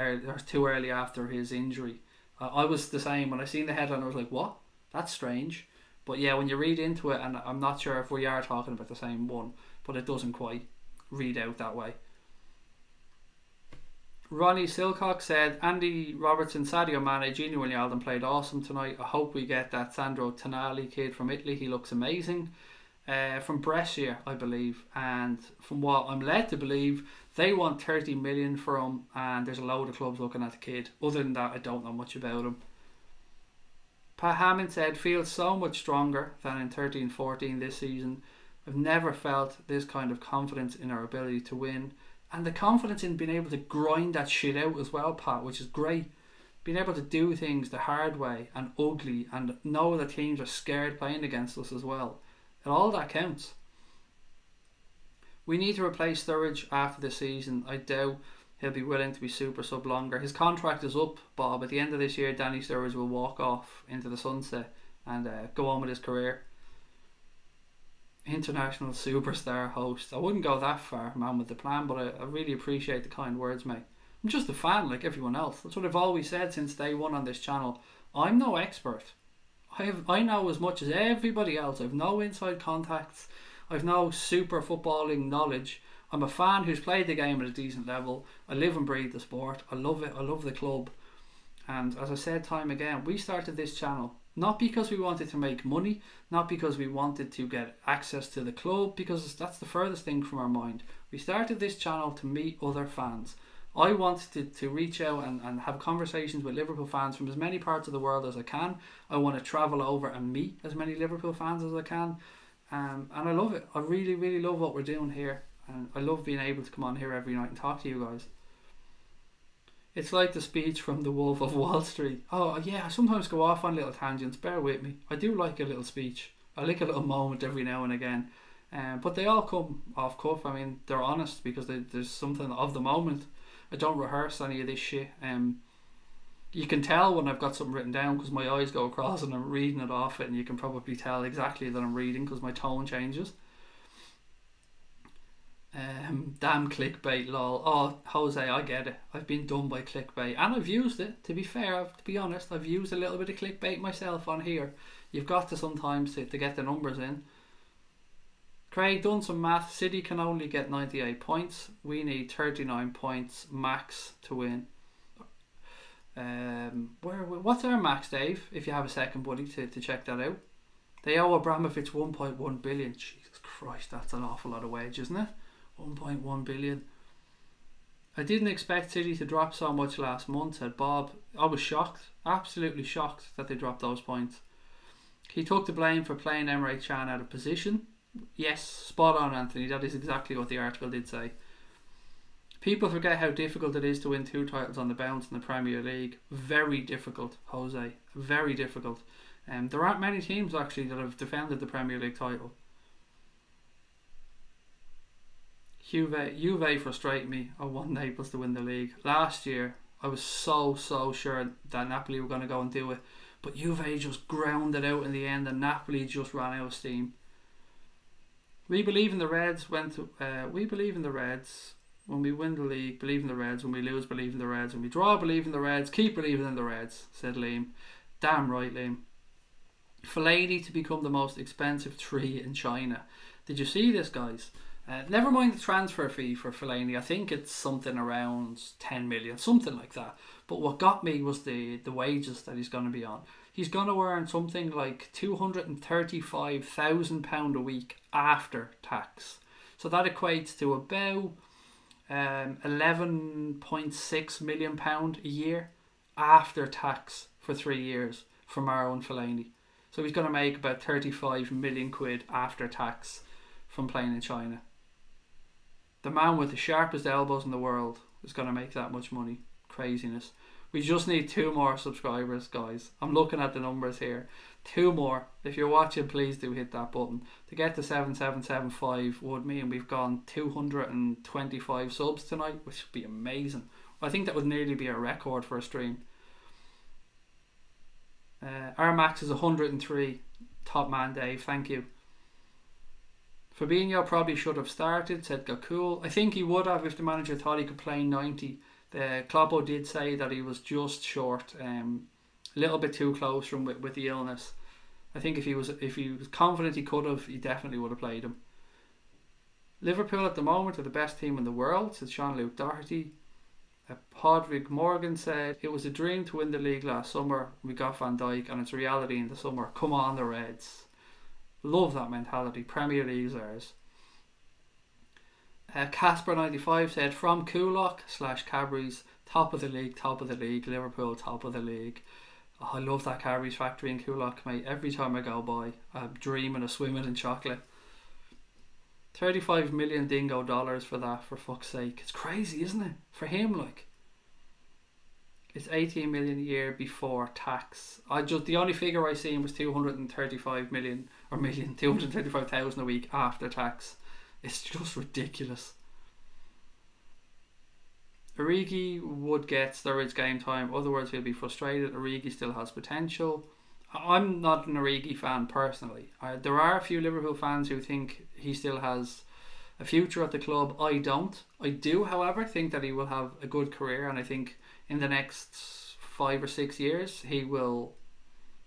too early after his injury. I was the same. When I seen the headline, I was like, what? That's strange. But yeah, when you read into it, and I'm not sure if we are talking about the same one, but it doesn't quite read out that way. Ronnie Silcock said, Andy Robertson, Sadio Mane, Gini Wijnaldum played awesome tonight. I hope we get that Sandro Tonali kid from Italy. He looks amazing. From Brescia, I believe, and from what I'm led to believe, they want 30 million for him, and there's a load of clubs looking at the kid. Other than that, I don't know much about him. Pat Hammond said, feels so much stronger than in 13-14 this season. I've never felt this kind of confidence in our ability to win, and the confidence in being able to grind that shit out as well, Pat, which is great. Being able to do things the hard way and ugly, and know that teams are scared playing against us as well. And all that counts. We need to replace Sturridge after the season. I doubt he'll be willing to be super sub longer. His contract is up, Bob. At the end of this year, Danny Sturridge will walk off into the sunset and go on with his career. International superstar host. I wouldn't go that far, man, with the plan, but I really appreciate the kind words, mate. I'm just a fan like everyone else. That's what I've always said since day one on this channel. I'm no expert. I know as much as everybody else. I've no inside contacts. I've no super footballing knowledge. I'm a fan who's played the game at a decent level. I live and breathe the sport. I love it. I love the club. And as I said time again, we started this channel not because we wanted to make money, not because we wanted to get access to the club, because that's the furthest thing from our mind. We started this channel to meet other fans. I wanted to reach out and have conversations with Liverpool fans from as many parts of the world as I can. I want to travel over and meet as many Liverpool fans as I can. And I love it. I really, really love what we're doing here. And I love being able to come on here every night and talk to you guys. It's like the speech from The Wolf of Wall Street. Oh yeah, I sometimes go off on little tangents. Bear with me. I do like a little speech. I like a little moment every now and again. But they all come off cuff. I mean, they're honest because there's something of the moment. I don't rehearse any of this shit. You can tell when I've got something written down because my eyes go across and I'm reading it off it, and you can probably tell exactly that I'm reading because my tone changes. Damn clickbait, lol. Oh, Jose, I get it. I've been done by clickbait and I've used it. To be fair, to be honest, I've used a little bit of clickbait myself on here. You've got to sometimes to get the numbers in. Craig, done some math. City can only get 98 points. We need 39 points max to win. What's our max, Dave? If you have a second, buddy, to check that out. They owe Abramovich 1.1 billion. Jesus Christ, that's an awful lot of wage, isn't it? 1.1 billion. I didn't expect City to drop so much last month, said Bob. I was shocked, absolutely shocked that they dropped those points. He took the blame for playing Emre Can out of position. Yes, spot on, Anthony. That is exactly what the article did say. People forget how difficult it is to win 2 titles on the bounce in the Premier League. Very difficult, Jose. Very difficult. There aren't many teams actually that have defended the Premier League title. Juve frustrate me. I want Naples to win the league. Last year, I was so sure that Napoli were going to go and do it. But Juve just ground it out in the end and Napoli just ran out of steam. We believe in the Reds. We believe in the Reds. When we win the league, believe in the Reds. When we lose, believe in the Reds. When we draw, believe in the Reds. Keep believing in the Reds, said Liam. Damn right, Liam. Fellaini to become the most expensive tree in China. Did you see this, guys? Never mind the transfer fee for Fellaini. I think it's something around 10 million, something like that. But what got me was the wages that he's going to be on. He's going to earn something like £235,000 a week after tax. So that equates to about £11.6 million a year after tax for 3 years from our own Fellaini. So he's going to make about 35 million quid after tax from playing in China. The man with the sharpest elbows in the world is going to make that much money. Craziness. We just need 2 more subscribers, guys. I'm looking at the numbers here. 2 more. If you're watching, please do hit that button. To get to 7775 would mean we've gone 225 subs tonight, which would be amazing. I think that would nearly be a record for a stream. Our max is 103. Top man Dave, thank you. Fabinho probably should have started, said Gakul. I think he would have if the manager thought he could play 90. The Kloppo did say that he was just short, a little bit too close from with the illness. I think if he was confident he could have, he definitely would have played him. Liverpool at the moment are the best team in the world, said Sean-Luke Doherty. Podrick Morgan said, it was a dream to win the league last summer. We got Van Dijk and it's reality in the summer. Come on the Reds. Love that mentality. Premier League's ours. Casper95 said, from Coolock/Cadbury's, top of the league, Liverpool, top of the league. Oh, I love that Cadbury's factory in Coolock, mate. Every time I go by, I'm dreaming of swimming in chocolate. 35 million dingo dollars for that, for fuck's sake. It's crazy, isn't it? For him, like. It's 18 million a year before tax. The only figure I seen was 235,000 a week after tax. It's just ridiculous. Origi would get Sturridge game time, otherwise he'll be frustrated. Origi still has potential. I'm not an Origi fan personally. There are a few Liverpool fans who think he still has a future at the club. I don't. I do, however, think that he will have a good career, and I think in the next 5 or 6 years he will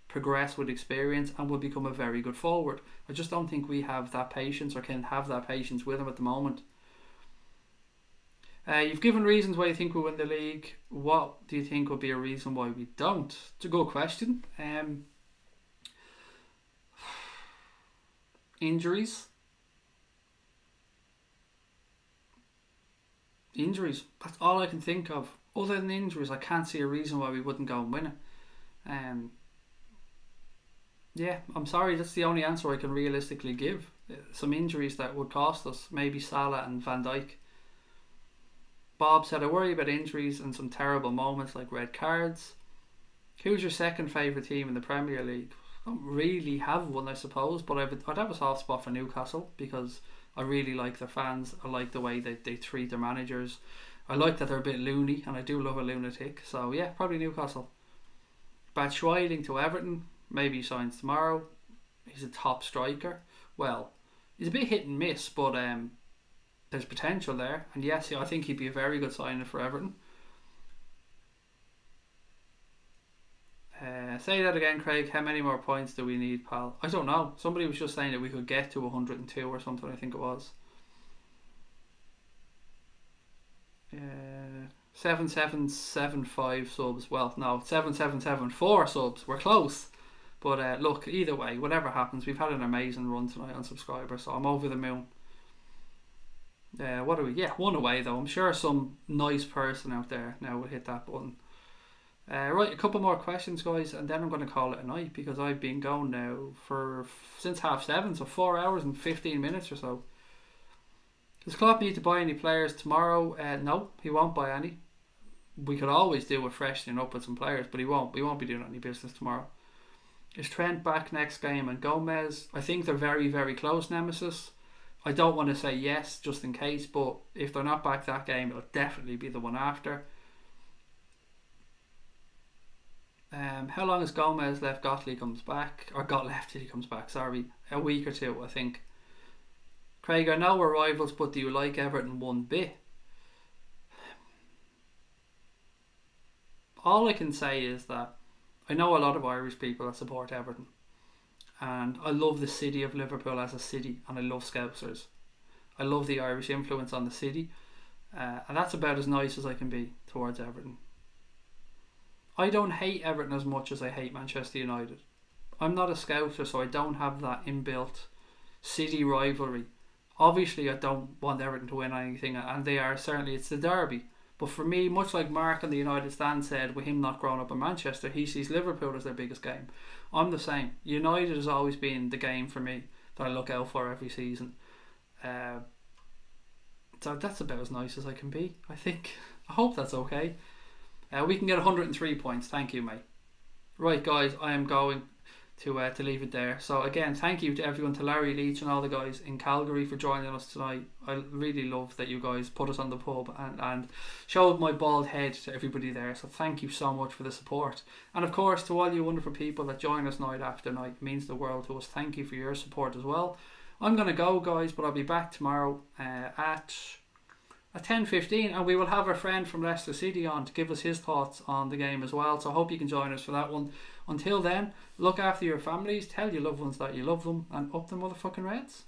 progress with experience and will become a very good forward. I just don't think we have that patience or can have that patience with him at the moment. You've given reasons why you think we win the league. What do you think would be a reason why we don't? It's a good question. Injuries. Injuries. That's all I can think of. Other than injuries, I can't see a reason why we wouldn't go and win it. Yeah, I'm sorry. That's the only answer I can realistically give. Some injuries that would cost us. Maybe Salah and Van Dijk. Bob said, I worry about injuries and some terrible moments like red cards. Who's your second favourite team in the Premier League? I don't really have one, I suppose, but I'd have a soft spot for Newcastle because I really like their fans. I like the way they treat their managers. I like that they're a bit loony, and I do love a lunatic. So yeah, probably Newcastle. Batshuayi to Everton. Maybe he signs tomorrow. He's a top striker. Well, he's a bit hit and miss, but there's potential there. And yes, I think he'd be a very good signing for Everton. Say that again, Craig. How many more points do we need, pal? I don't know. Somebody was just saying that we could get to 102 or something, I think it was. 7775 subs. Well, no, 7774 subs. We're close. But look, either way, whatever happens, we've had an amazing run tonight on subscribers, so I'm over the moon. What are we? Yeah, one away though. I'm sure some nice person out there now will hit that button. Right, a couple more questions, guys, and then I'm going to call it a night because I've been going now for since 7:30, so 4 hours and 15 minutes or so. Does Klopp need to buy any players tomorrow? No, he won't buy any. We could always do a freshening up with some players, but he won't. We won't be doing any business tomorrow. Is Trent back next game? And Gomez? I think they're very, very close, Nemesis. I don't want to say yes just in case, but if they're not back that game, it'll definitely be the one after. How long has Gomez left? Gottlieb comes back, or got left till he comes back. Sorry, a week or two, I think. Craig, I know we're rivals, but do you like Everton one bit? All I can say is that I know a lot of Irish people that support Everton, and I love the city of Liverpool as a city, and I love Scousers. I love the Irish influence on the city, and that's about as nice as I can be towards Everton. I don't hate Everton as much as I hate Manchester United. I'm not a Scouser, so I don't have that inbuilt city rivalry. Obviously, I don't want Everton to win anything, and they are certainly, it's the derby. But for me, much like Mark on the United stand said, with him not growing up in Manchester, he sees Liverpool as their biggest game. I'm the same. United has always been the game for me that I look out for every season. So that's about as nice as I can be, I think. I hope that's okay. We can get 103 points. Thank you, mate. Right, guys, I am going to leave it there. So again, thank you to everyone, to Larry Leach and all the guys in Calgary for joining us tonight. I really love that you guys put us on the pub and showed my bald head to everybody there. So thank you so much for the support. And of course, to all you wonderful people that join us night after night, it means the world to us. Thank you for your support as well. I'm going to go, guys, but I'll be back tomorrow at 10:15, and we will have our friend from Leicester City on to give us his thoughts on the game as well. So I hope you can join us for that one. Until then, look after your families, tell your loved ones that you love them, and up the motherfucking Reds.